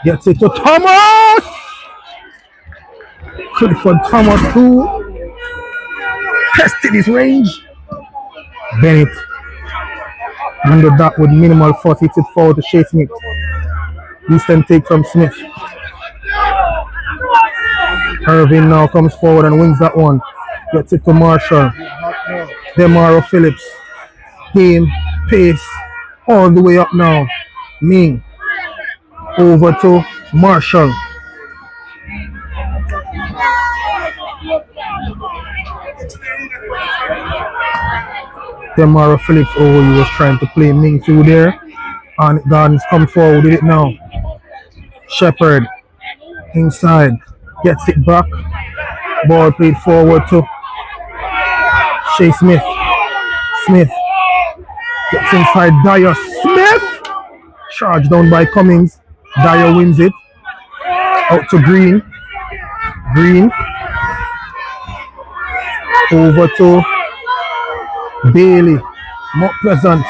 Gets it to Thomas! Clifford Thomas too. Tested his range. Bennett under that with minimal force, hits it forward to Shea Smith. Decent take from Smith. Irving now comes forward and wins that one. Gets it to Marshall. Demaro Phillips. Game, pace, all the way up now. Ming. Over to Marshall. Demaro Phillips over, he was trying to play Ming through there. Arnett Gardens come forward with it now. Shepherd inside, gets it back. Ball played forward to Shea Smith. Smith gets inside Dyer. Smith! Charged down by Cummings. Dyer wins it. Out to Green. Green. Over to Bailey. Mount Pleasant.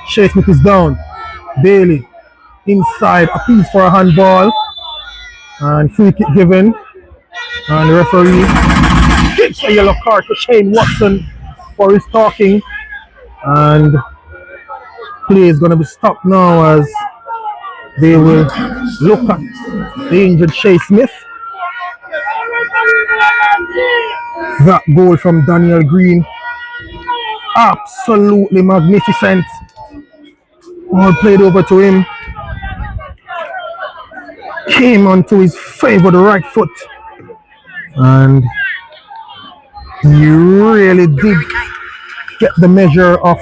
Shea Smith is down. Bailey inside, appeals for a handball. And free kick given. And the referee gives a yellow card to Shane Watson for his talking. And play is going to be stopped now as they will look at the injured Shea Smith. That goal from Daniel Green, absolutely magnificent. Ball played over to him. Came onto his favored right foot. And he really did get the measure of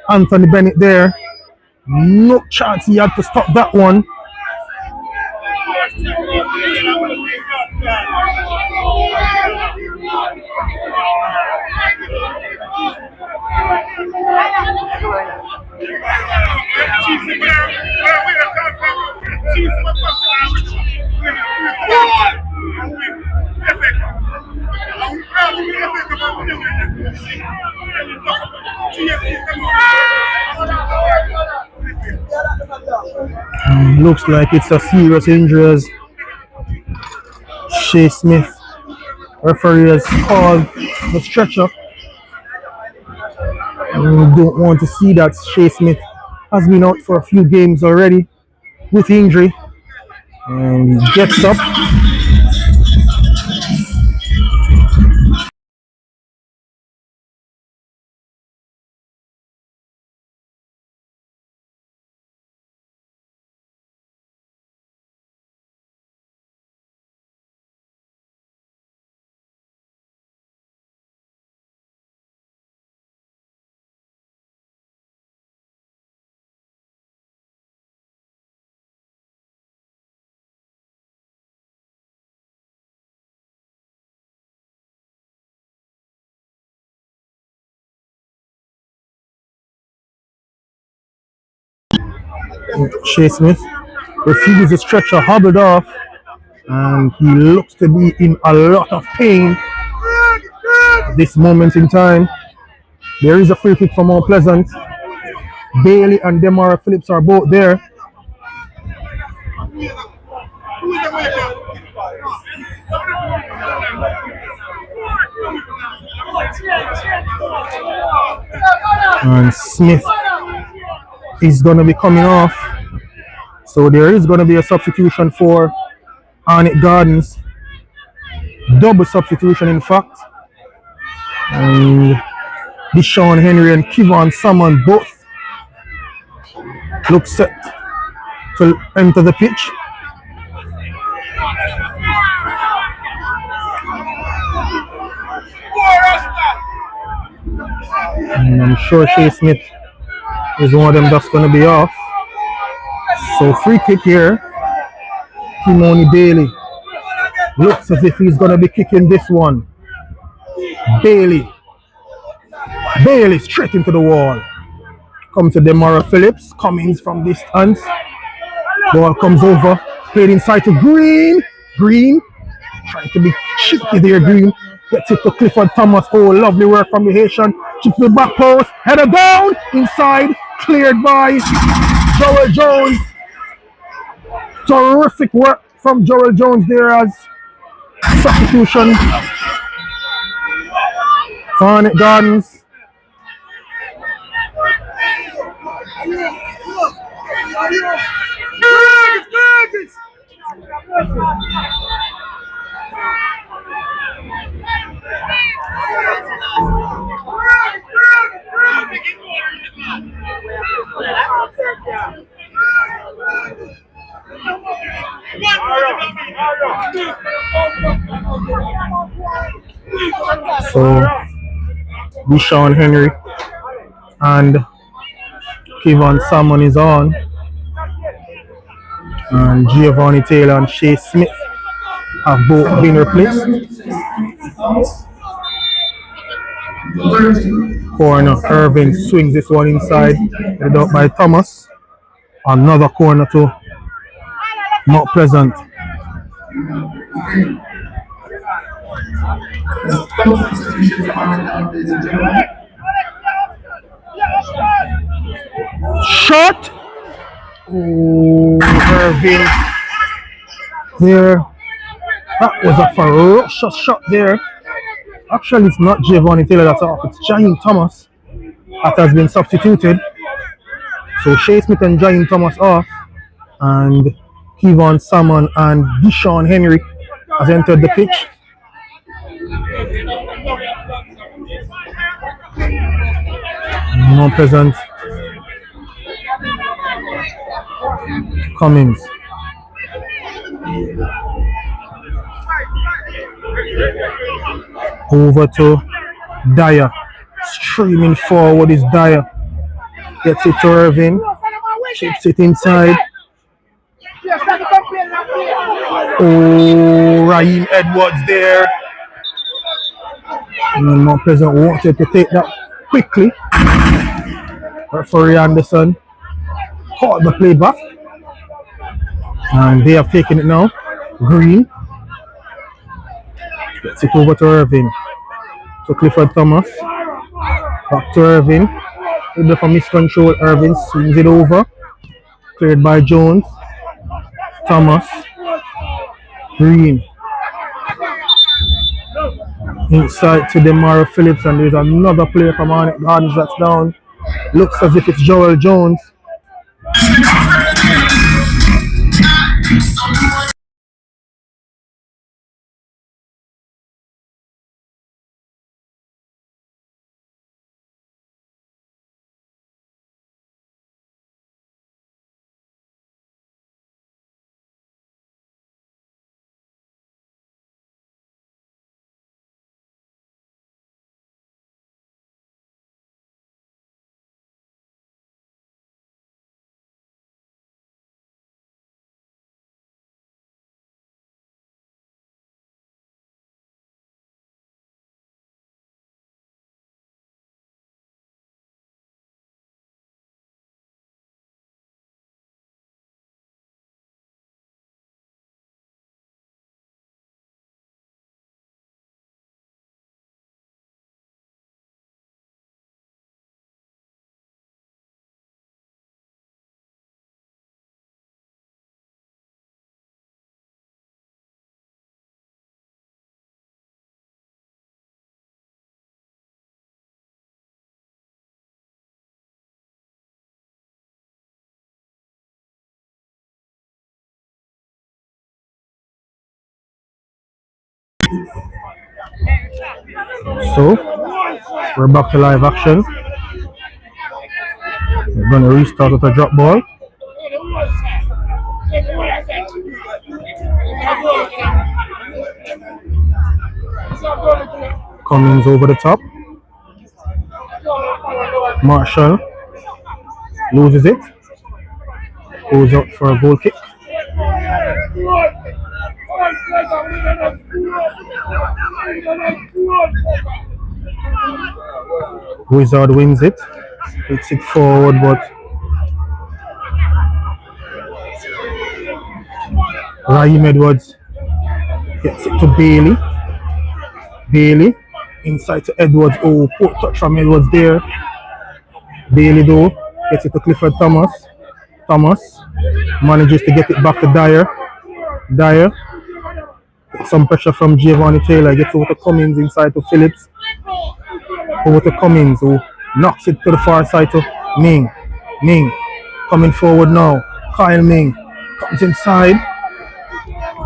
Anthony Bennett there. No chance he had to stop that one. Looks like it's a serious injury as Shea Smith. Referee has called the stretcher. We don't want to see that. Shea Smith has been out for a few games already with injury. And gets up. Shea Smith refused the stretcher, hobbled off, and he looks to be in a lot of pain at this moment in time. There is a free kick for Mount Pleasant. Bailey and Demara Phillips are both there. And Smith is going to be coming off. So there is going to be a substitution for Arnett Gardens. Double substitution, in fact. And Deshaun Henry and Kevon Salmon both look set to enter the pitch. And I'm sure Shea Smith is one of them that's going to be off. So free kick here. Kimoni Bailey looks as if he's going to be kicking this one. Bailey straight into the wall. Come to Demara Phillips. Cummings from distance. Ball comes over. Played inside to Green. Green trying to be cheeky there. Green gets it to Clifford Thomas. Oh, lovely work from the Haitian. Chips the back post. Header down. Inside. Cleared by Joel Jones. Terrific work from Joel Jones there as substitution for Arnett Gardens. So Deshaun Henry and Kevon Salmon is on, and Giovanni Taylor and Shea Smith have both been replaced. Corner, Irving swings this one inside, headed up by Thomas. Another corner to Mount Pleasant. Shot! Oh, Irving there. That was a ferocious shot there. Actually, it's not Giovanni Taylor that's off, it's Jaheim Thomas that has been substituted. So Shea Smith and Jaheim Thomas off, and Kevon Salmon and Deshaun Henry has entered the pitch. Mount Pleasant. Cummings. Over to Dyer. Streaming forward is Dyer. Gets it to Irving. Chips it inside. Oh, Raheem Edwards there. And Mount Pleasant wanted to take that quickly. Referee Anderson caught the play back. And they have taken it now. Green. Gets it over to Irving. To Clifford Thomas. Back to Irving. Able for miscontrol. Irving swings it over. Cleared by Jones. Thomas. Green. Inside to Demara Phillips, and there's another player from Arnett Gardens that's down. Looks as if it's Joel Jones. So we're back to live action. We're gonna restart with a drop ball. Cummings over the top. Marshall loses it. Goes up for a goal kick. Wizard wins it. Hits it forward, but Raheem Edwards gets it to Bailey. Bailey inside to Edwards. Oh, poor touch from Edwards there. Bailey though gets it to Clifford Thomas. Thomas manages to get it back to Dyer. Dyer gets some pressure from Giovanni Taylor. Gets over to Cummings inside to Phillips. Over to Cummings who knocks it to the far side to Ming. Ming coming forward now. Kyle Ming comes inside.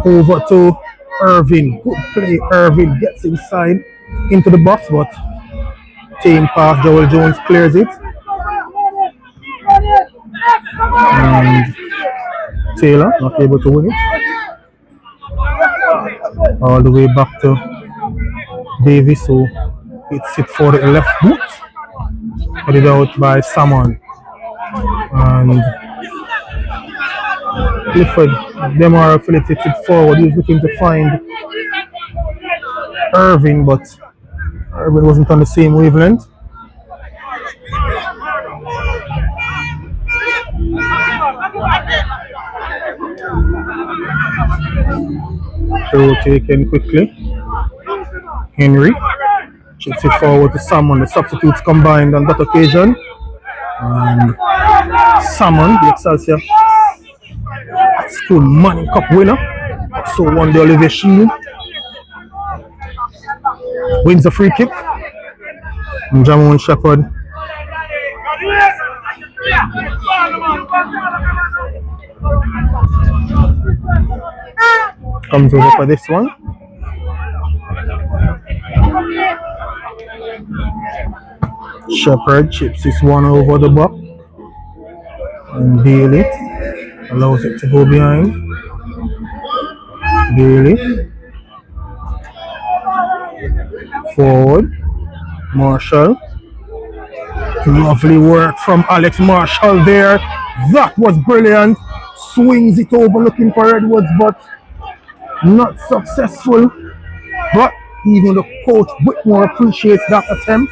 Over to Irvin. Good play. Irvin gets inside into the box, but team pass. Joel Jones clears it. And Taylor not able to win it. All the way back to Davis, who hits it for the left boot. Headed out by Salmon. And Clifford Demar Phillips hits it forward. He's looking to find Irvin, but Irvin wasn't on the same wavelength. Throw taken quickly. Henry chips it forward to Salmon. The substitutes combined on that occasion. And Salmon, the Excelsior High School Manning Cup winner, also won the Olivier Shield. Wins the free kick. And Jamon Shepherd comes over for this one. Shepherd chips this one over the buck. And Bailey allows it to go behind. Bailey forward. Marshall. Lovely work from Alex Marshall there. That was brilliant. Swings it over looking for Edwards, but not successful. But even the coach Whitmore appreciates that attempt.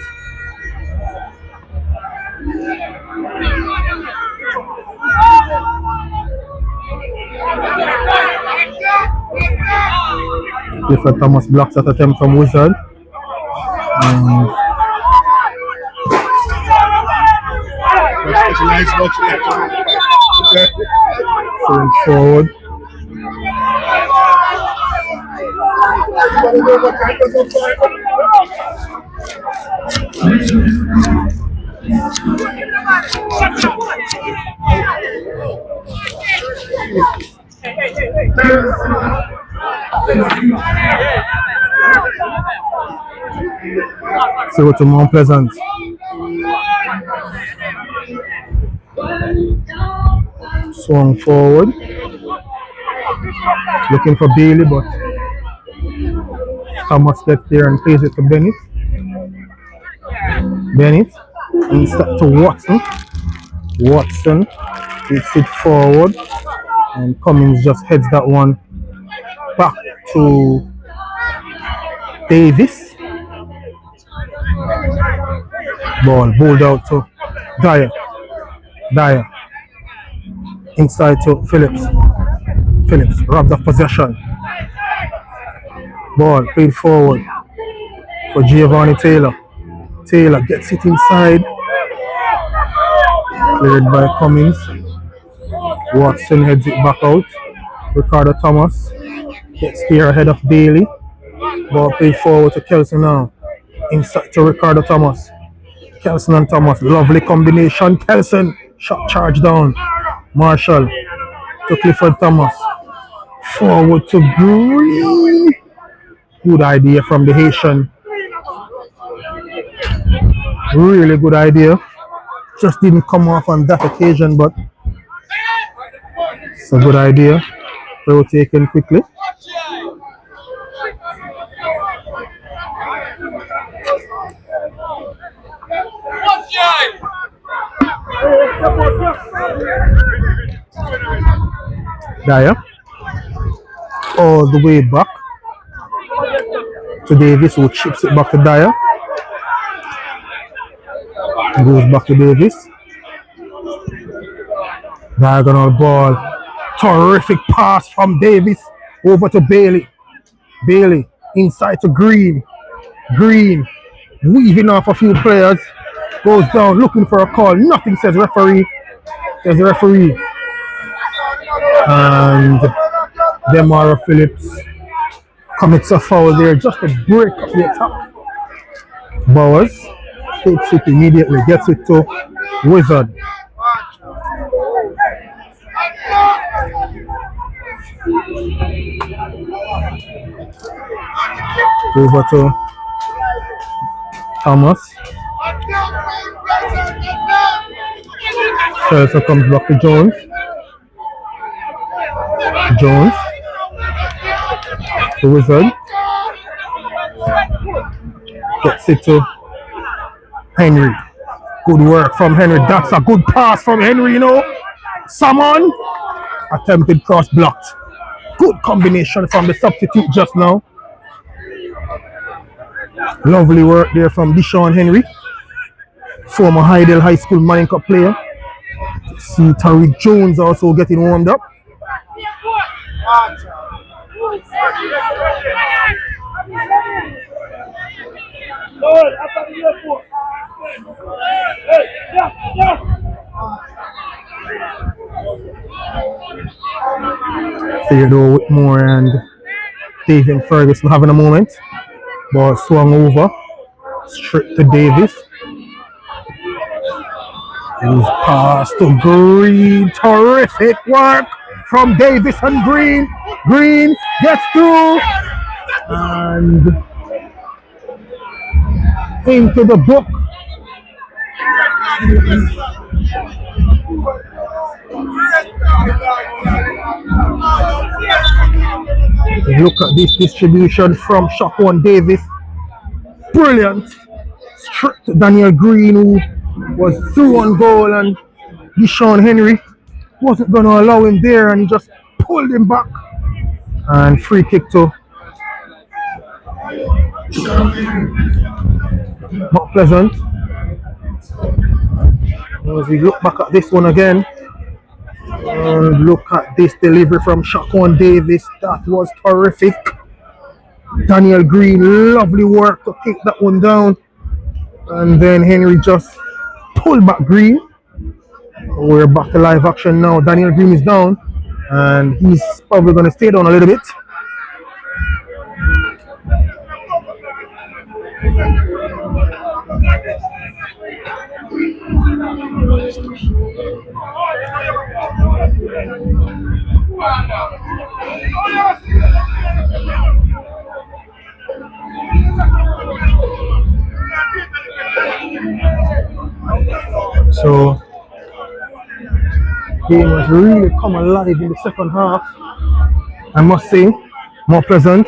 Clifford Thomas blocks that attempt from Wizard. Going forward. So to Mount Pleasant. Swung forward. Looking for Bailey, but Thomas gets there and plays it to Bennett. Bennett instead to Watson. Watson hits it forward, and Cummings just heads that one back to Davis. Ball bowled out to Dyer. Dyer inside to Phillips. Phillips robbed of possession. Ball played forward for Giovanni Taylor. Taylor gets it inside. Cleared by Cummings. Watson heads it back out. Ricardo Thomas gets there ahead of Bailey. Ball played forward to Kelson now. Inside to Ricardo Thomas. Kelson and Thomas. Lovely combination. Kelson. Shot charge down. Marshall to Clifford Thomas. Forward to Green. Good idea from the Haitian. Really good idea. Just didn't come off on that occasion, but it's a good idea. Throw taken quickly. Dyer. All the way back to Davis, who chips it back to Dyer. Goes back to Davis. Diagonal ball. Terrific pass from Davis over to Bailey. Bailey inside to Green. Green weaving off a few players. Goes down looking for a call. Nothing, says referee. Says the referee. And Demara Phillips commits a foul there just to break up the attack. Bowers takes it immediately, gets it to Wizard. Over to Thomas. Chelsea comes back to Jones. Jones. The Wizard. Gets it to Henry. Good work from Henry. That's a good pass from Henry, you know. Salmon. Attempted cross blocked. Good combination from the substitute just now. Lovely work there from Deshaun Henry. Former Hydel High School Manning Cup player. See Tariq Jones also getting warmed up. Theodore Whitmore and David Ferguson having a moment. Ball swung over. Straight to Davis. Who's pass to Green. Terrific work from Davis and Green. Green gets through. And into the book. Look at this distribution from Shaquan Davis. Brilliant. Straight to Daniel Green, who was through on goal, and Deshaun Henry wasn't going to allow him there, and he just pulled him back. And free kick to Mount Pleasant. As we look back at this one again, and look at this delivery from Shaquan Davis. That was terrific. Daniel Green, lovely work to take that one down. And then Henry just pulled back Green. We're back to live action now. Daniel Green is down, and he's probably going to stay down a little bit. So game has really come alive in the second half, I must say. More Pleasant.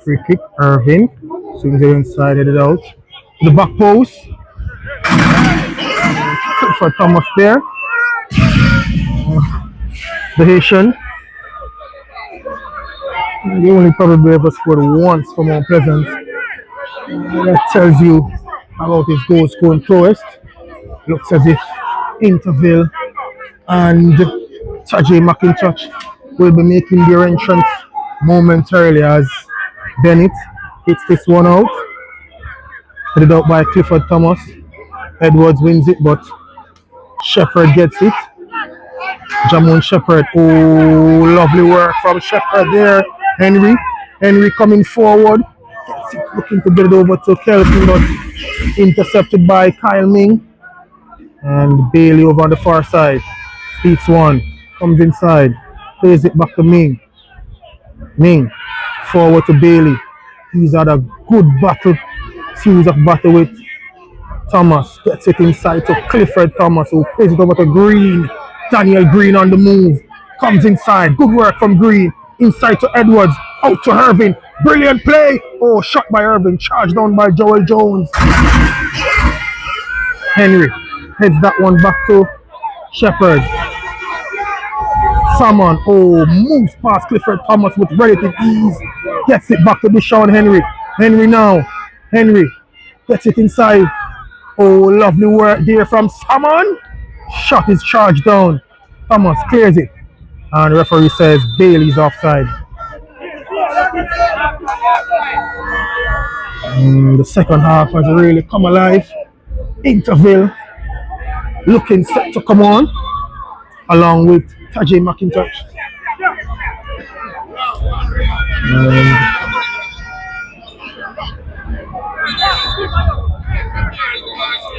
Free kick, Irvin. Swings it inside, headed out. The back post. For Thomas there. The Haitian. They only probably ever scored once for Mount Pleasant. That tells you about his goal scoring prowess. Looks as if Interville and Tajay McIntosh will be making their entrance momentarily as Bennett hits this one out. Put it out by Clifford Thomas. Edwards wins it, but Shepherd gets it. Jamon Shepherd. Oh, lovely work from Shepherd there. Henry coming forward. Gets it, looking to get it over to Kelvin, but intercepted by Kyle Ming. And Bailey over on the far side. Beats one. Comes inside. Plays it back to Ming. Ming. Forward to Bailey. He's had a good battle. Series of battle with Thomas. Gets it inside to Clifford Thomas, who plays it over to Green. Daniel Green on the move. Comes inside. Good work from Green. Inside to Edwards. Out to Irving. Brilliant play. Oh, shot by Irving. Charged down by Joel Jones. Henry heads that one back to Shepherd. Salmon. Oh, moves past Clifford Thomas with relative ease. Gets it back to Deshaun Henry. Henry now. Henry gets it inside. Oh, lovely work there from Salmon. Shot is charged down. Thomas clears it. And the referee says Bailey's offside. The second half has really come alive. Interville looking set to come on, along with Tajay McIntosh.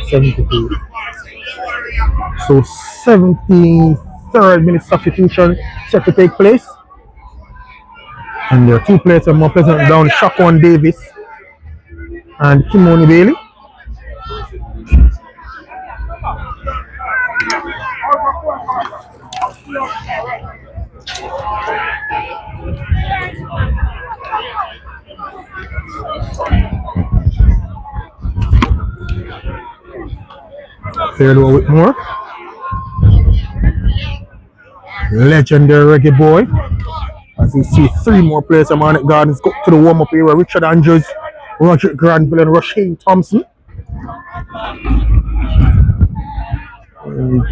72. So 73rd minute substitution set to take place. And there are two players from Mount Pleasant down, Shaquan Davis and Kimoni Bailey. Theodore Whitmore, legendary reggae boy. As you see, three more players from Arnett Gardens go to the warm-up area. Richard Andrews, Roger Granville, and Rasheen Thompson.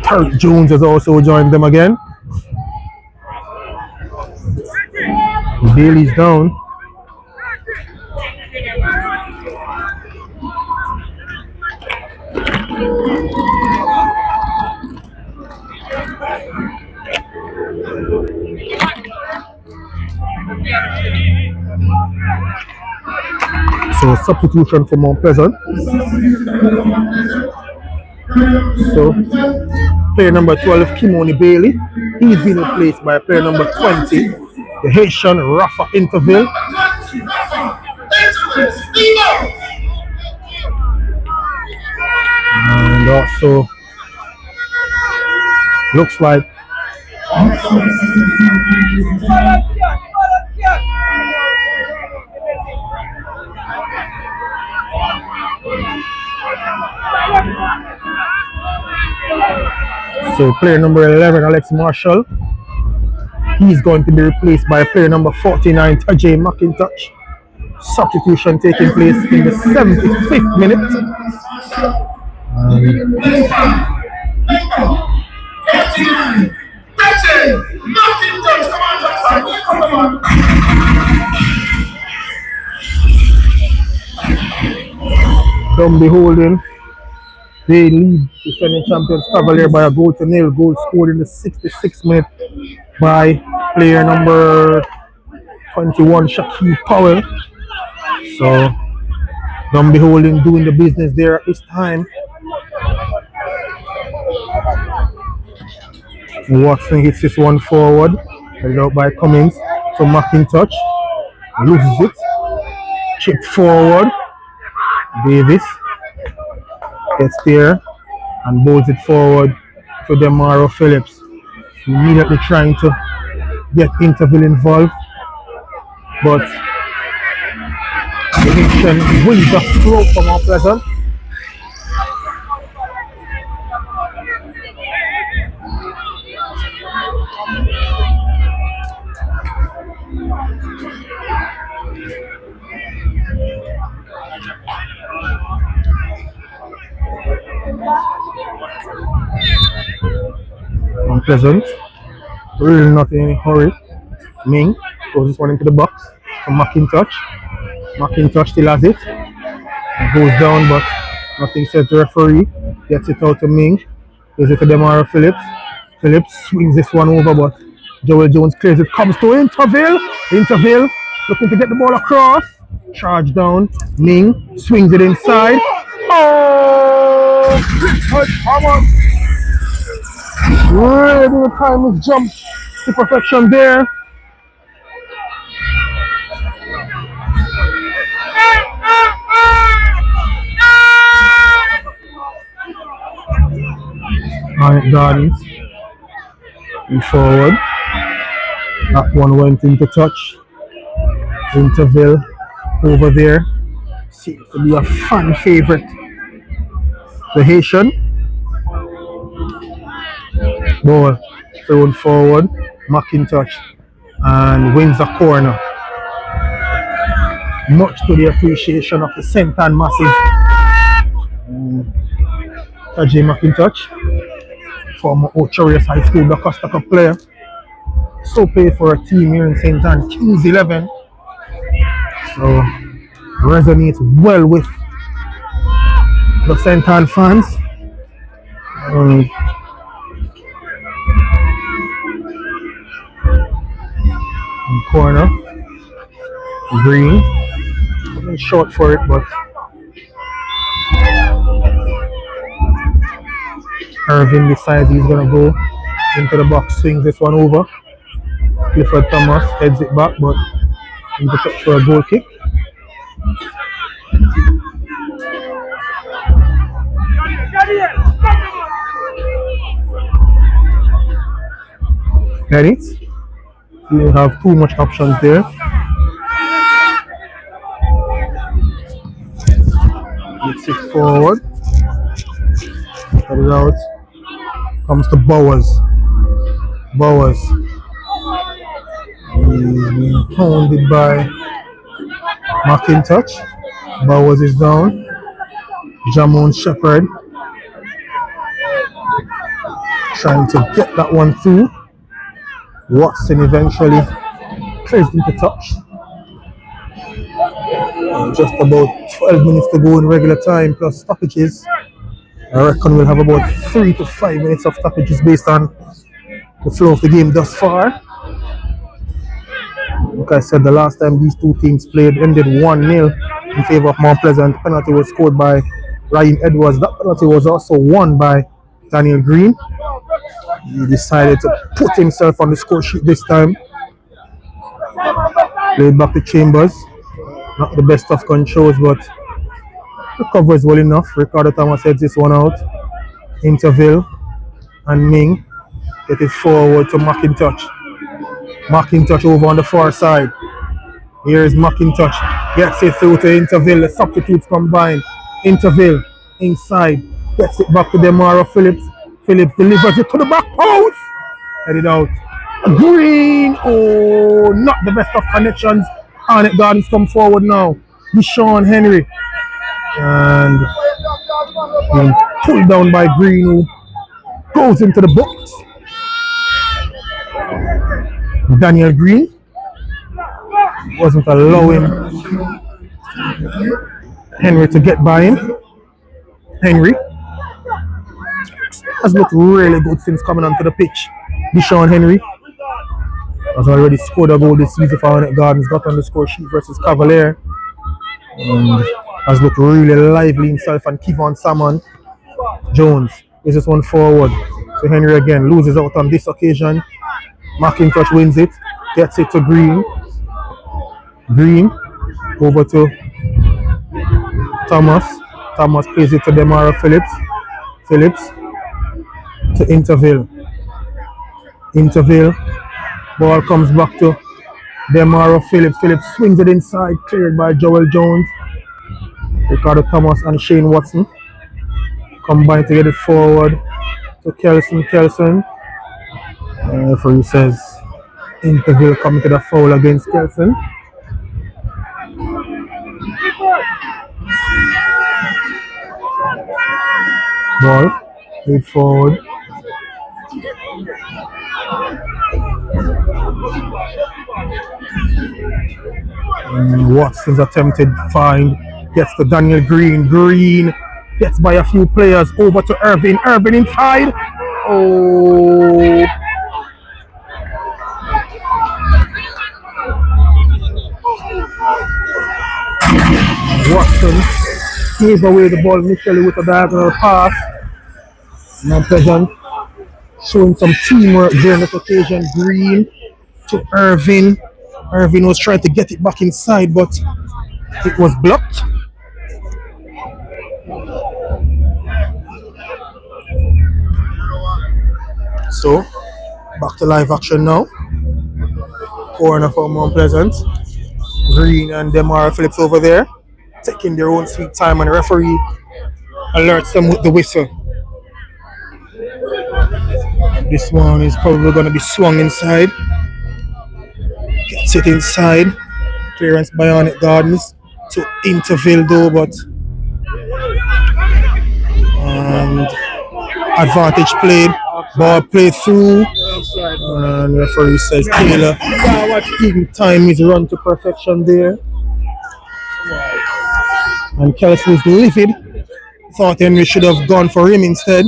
Tarek Jones has also joined them again. Bailey's down. So substitution for Mount Pleasant. So player number 12, Kimoni Bailey, he's been replaced by player number 20, the Haitian Rafa Interville. And also looks like so player number 11, Alex Marshall, he's going to be replaced by player number 49, Tajay McIntosh. Substitution taking place in the 75th minute. 49, Tajay McIntosh, come on. Don't be holding. They lead defending champions Cavalier by a goal to nil. Goal scored in the 66th minute by player number 21, Shaquille Powell. So, don't be holding doing the business there at this time. Watson hits this one forward, held out by Cummings to McIntosh. Loses it. Chip forward. Davis gets there and bowls it forward to Demaro Phillips. Immediately trying to get Interville involved, but the Haitian wins a stroke from Mount Pleasant. Mount Pleasant, really not in any hurry. Ming throws this one into the box from McIntosh. McIntosh still has it. It goes down, but nothing said to referee. Gets it out to Ming. Gives it to Demara Phillips. Phillips swings this one over, but Joel Jones clears it. Comes to Interville. Interville looking to get the ball across. Charge down. Ming swings it inside. Oh! Richard Thomas! Really, the time is jumped to perfection there. Arnett Gardens and forward. That one went into touch. Interville over there. Seems to be a fan favorite. The Haitian. Ball thrown forward. McIntosh and wins the corner. Much to the appreciation of the Sentan Massive. Tajay McIntosh, former Ocharius High School Black Costa Cup player. So played for a team here in St. Anne, Kings 11. So resonates well with the St. Anne fans. In corner, Green, short for it, but Irvin decides he's gonna go into the box, swings this one over. Clifford Thomas heads it back, but into touch for a goal kick. Get it? You have too much options there. Gets it forward. Get it out. Comes to Bowers. Bowers. He's being pounded by McIntosh. Bowers is down. Jamon Shepherd trying to get that one through. Watson eventually clears into touch. Just about 12 minutes to go in regular time plus stoppages. I reckon we'll have about 3 to 5 minutes of stoppages based on the flow of the game thus far. Like I said, the last time these two teams played ended 1-0 in favor of Mount Pleasant. Penalty was scored by Ryan Edwards. That penalty was also won by Daniel Green. He decided to put himself on the score sheet this time. Played back to Chambers. Not the best of controls, but recovers well enough. Ricardo Thomas heads this one out. Interville and Ming get it forward to McIntosh. McIntosh over on the far side. Here is McIntosh. Gets it through to Interville. The substitutes combine. Interville inside. Gets it back to Demara Phillips. Phillips delivers it to the back post. Head it out. Green. Oh, not the best of connections. Arnett Gardens come forward now. Deshaun Henry. And being pulled down by Green, who goes into the box. Daniel Green wasn't allowing Henry to get by him. Henry has looked really good since coming onto the pitch. Deshaun Henry has already scored a goal this season for Arnett Gardens, got on the score sheet versus Cavalier. Has looked really lively himself, and Kevon Salmon Jones is this one forward. So Henry again loses out on this occasion. McIntosh wins it, gets it to Green. Green over to Thomas. Thomas plays it to Demara Phillips. Phillips to Interville. Interville. Ball comes back to Demara Phillips. Phillips swings it inside, cleared by Joel Jones. Ricardo Thomas and Shane Watson combine to get it forward to Kelson. Kelson. Referee says Interville committed a foul against Kelson. Ball played forward. Watson's attempted find Gets to Daniel Green. Green gets by a few players over to Irvin. Irvin inside. Oh. Watson gave away the ball initially with a diagonal pass. Now Pleasant showing some teamwork during this occasion. Green to Irvin. Irvin was trying to get it back inside, but it was blocked. So, back to live action now. Corner for Mount Pleasant. Green and Demar Phillips over there, taking their own sweet time, and the referee alerts them with the whistle. This one is probably going to be swung inside. Gets it inside. Clearance by Arnett Gardens to interville though, but and advantage played. Ball played through, and referee says Taylor didn't time his run to perfection there. And Kelson is livid. Thought Henry should have gone for him instead.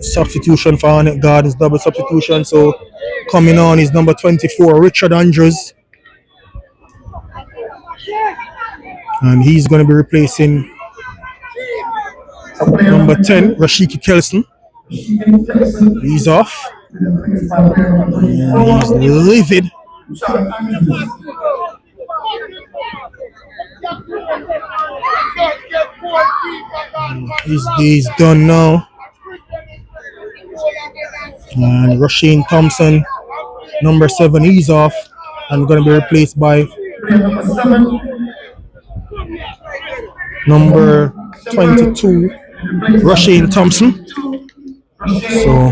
Substitution for Arnett Gardens, double substitution. So coming on is number 24, Richard Andrews. And he's going to be replacing number 10, Rashiki Kelson. He's off. And he's livid. His day is done now. And Rasheen Thompson, number 7, he's off. And going to be replaced by number 22, Rasheen Thompson. So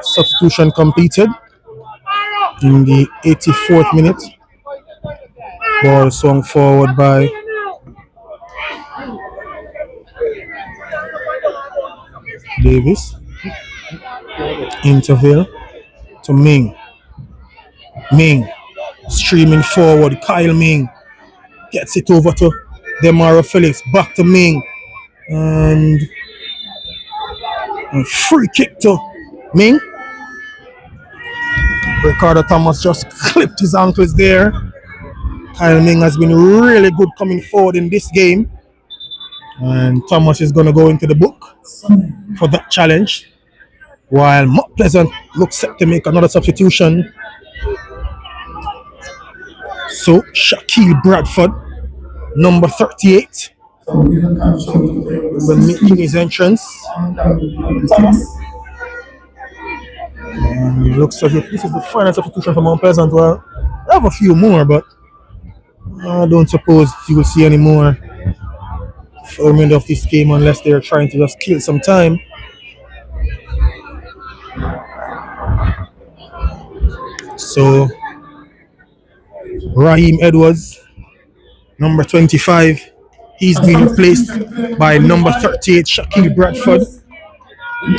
substitution completed in the 84th minute. Ball swung forward by Davis. Interville to Ming. Ming streaming forward. Kyle Ming gets it over to Demara Phillips. Back to Ming. And a free kick to Ming. Ricardo Thomas just clipped his ankles there. Kyle Ming has been really good coming forward in this game. And Thomas is going to go into the book for that challenge. While Mount Pleasant looks set to make another substitution. So Shaquille Bradford, number 38, will making his entrance. And looks as if this is the final substitution for Mount Pleasant. Well, I have a few more, but I don't suppose you will see any more for the remainder of this game unless they're trying to just kill some time. So Raheem Edwards, number 25, he's been replaced by number 38, Shaquille Bradford.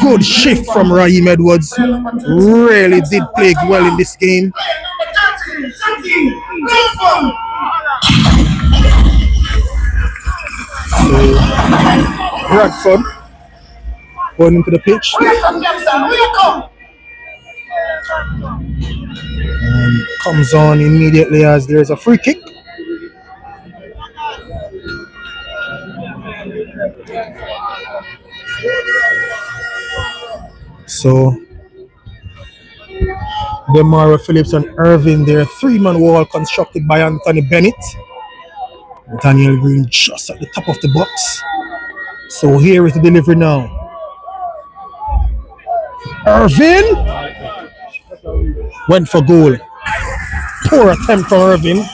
Good shift from Raheem Edwards. Really did play well in this game. So Bradford going into the pitch. And comes on immediately as there's a free kick. So Demara Phillips and Irvin, their 3-man wall constructed by Anthony Bennett. Daniel Green just at the top of the box. So here is the delivery now. Irvin went for goal. Poor attempt from Irvin.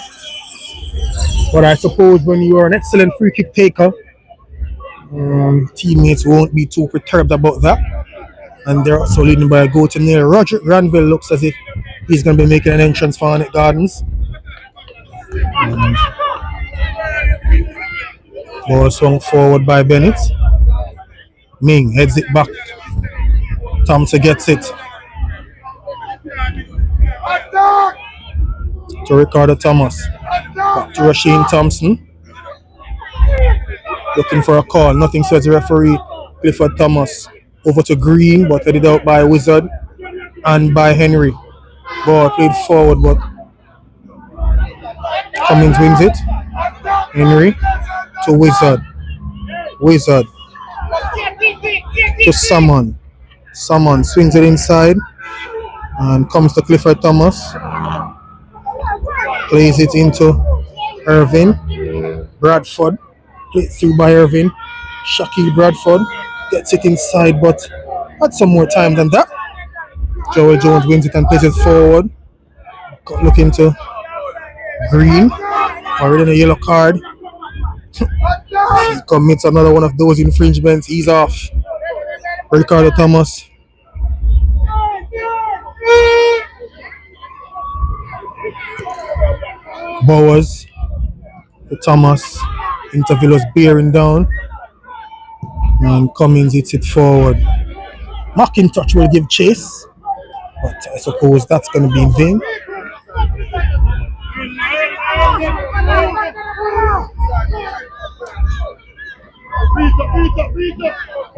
But I suppose when you are an excellent free kick taker, teammates won't be too perturbed about that. And they're also leading by a goal to near. Roger Granville looks as if he's going to be making an entrance for Arnett Gardens. Ball swung forward by Bennett. Ming heads it back. Thompson gets it. to Ricardo Thomas. Back to Rasheen Thompson. Looking for a call. Nothing, says the referee. Clifford Thomas. Over to Green, but headed out by Wizard and by Henry. Ball played forward, but Cummins wins it. Henry to Wizard. Wizard to Salmon. Salmon swings it inside and comes to Clifford Thomas. Plays it into Irvin. Bradford. Played through by Irvin. Shaquille Bradford gets it inside, but had some more time than that. Joel Jones wins it and plays it forward. Looking to Green. Already in a yellow card. He commits another one of those infringements. He's off. Ricardo Thomas. Bowers to Thomas. Intervillos bearing down. And Cummins hits it forward. McIntosh will give chase, but I suppose that's going to be in vain.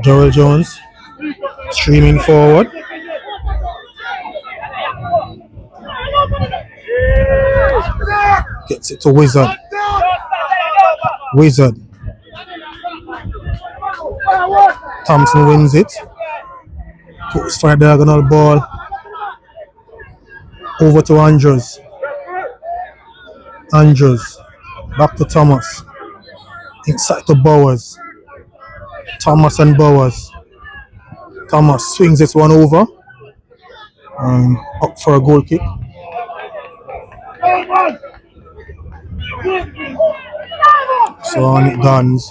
Joel Jones streaming forward. Gets it to Wizard. Wizard. Thompson wins it. Puts for a diagonal ball. Over to Andrews. Andrews. Back to Thomas. Inside to Bowers. Thomas and Bowers. Thomas swings this one over. Up for a goal kick. So Arnett Gardens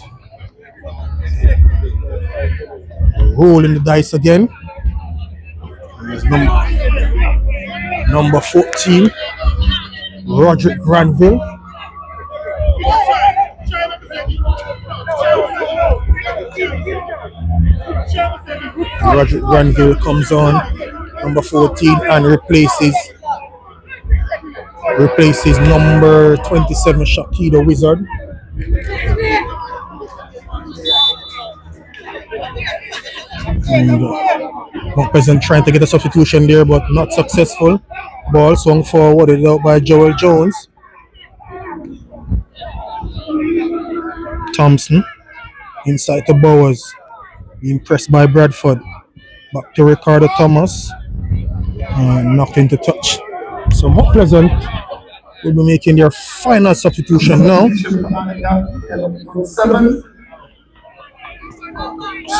rolling the dice again. There's number 14, Roderick Granville. Roderick Granville comes on, number 14, and replaces number 27, Shaquille the Wizard. And Mount Pleasant trying to get a substitution there, but not successful. Ball swung forward, it out by Joel Jones. Thompson inside to Bowers, being pressed by Bradford. Back to Ricardo Thomas, and knocked into touch. So Mount Pleasant will be making their final substitution now.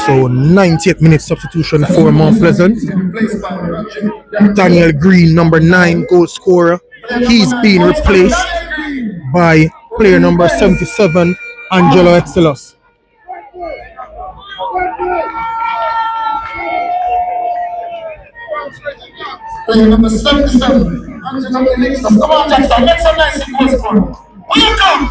So 90th minute substitution for Mount Pleasant. Daniel Green, number 9, goal scorer. He's being replaced by player number 77, Angelo Excelos. Player number 77, Angelo Excelos. Come on, Jackson, make some nice goal scorer. Welcome!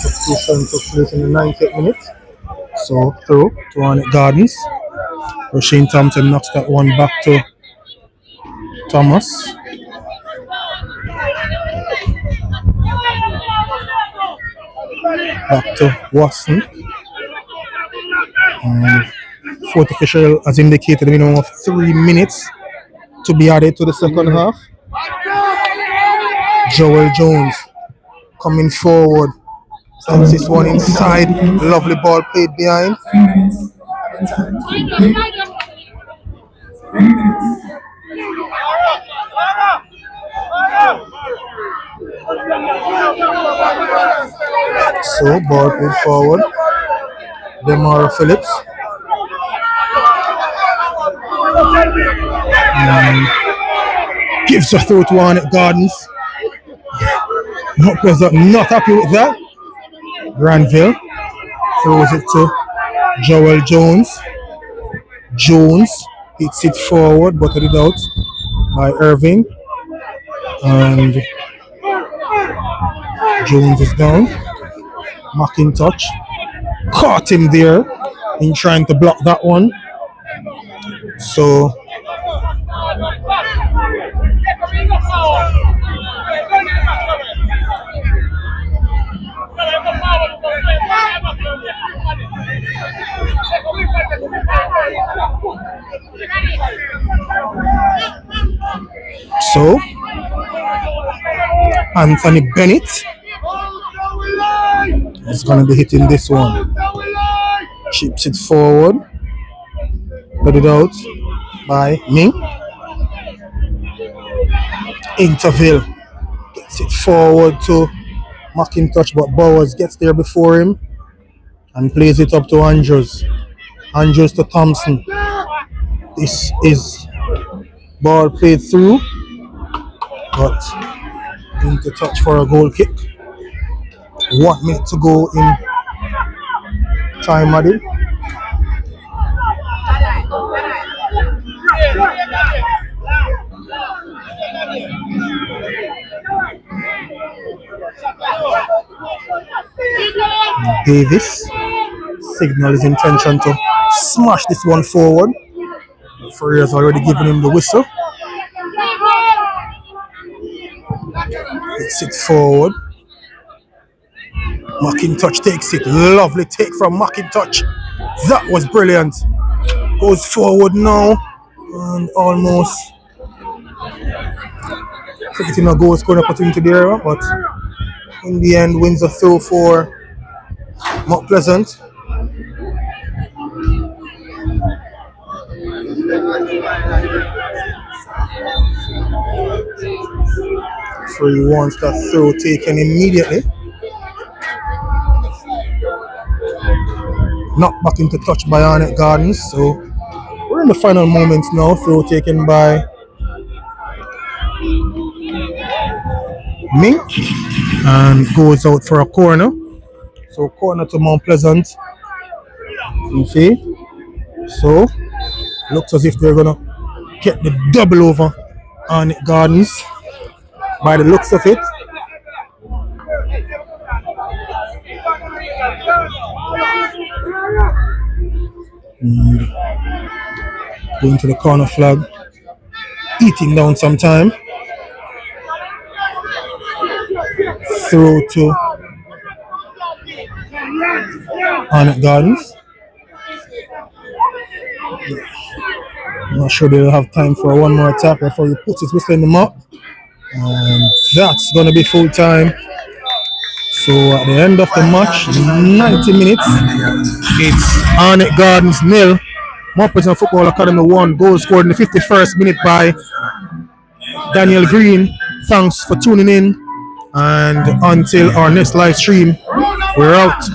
Substitution took place in the 90th minute. So through to Arnett Gardens. Rasheen Thompson knocks that one back to Thomas. Back to Watson. Fourth official has indicated a minimum of 3 minutes to be added to the second half. Joel Jones coming forward. Sends this one inside. Lovely ball played behind. So ball played forward. Demara Phillips. Gives a throw to Arnett Gardens. Not happy with that. Granville throws it to Joel Jones. Jones hits it forward, but it out by Irving. And Jones is down. McIntosh caught him there in trying to block that one. So Anthony Bennett is going to be hitting this one. Chips it forward. Put it out by Ming. Interville gets it forward to McIntosh, but Bowers gets there before him and plays it up to Andrews. Andrews to Thompson. This is ball played through, but into touch for a goal kick. 1 minute to go in time added. Davis signals his intention to smash this one forward. Frey has already given him the whistle. It's it forward. McIntosh takes it. Lovely take from McIntosh. That was brilliant. Goes forward now and almost cricketing a goal scoring opportunity there, but in the end wins a throw for Mount Pleasant. Free wants that throw taken immediately. Knocked back into touch by Arnett Gardens, so we're in the final moments now. Throw taken by Mink and goes out for a corner. So corner to Mount Pleasant. You see? So looks as if they're gonna get the double over Arnett Gardens by the looks of it. Going to the corner flag, eating down some time. Throw to Arnett Gardens. I'm not sure they'll have time for one more attack before he puts his whistle in the mouth. And that's going to be full time. So at the end of the match, 90 minutes, it's Arnett Gardens 0, Mount Pleasant Football Academy 1. Goal scored in the 51st minute by Daniel Green. Thanks for tuning in, and until our next live stream, we're out.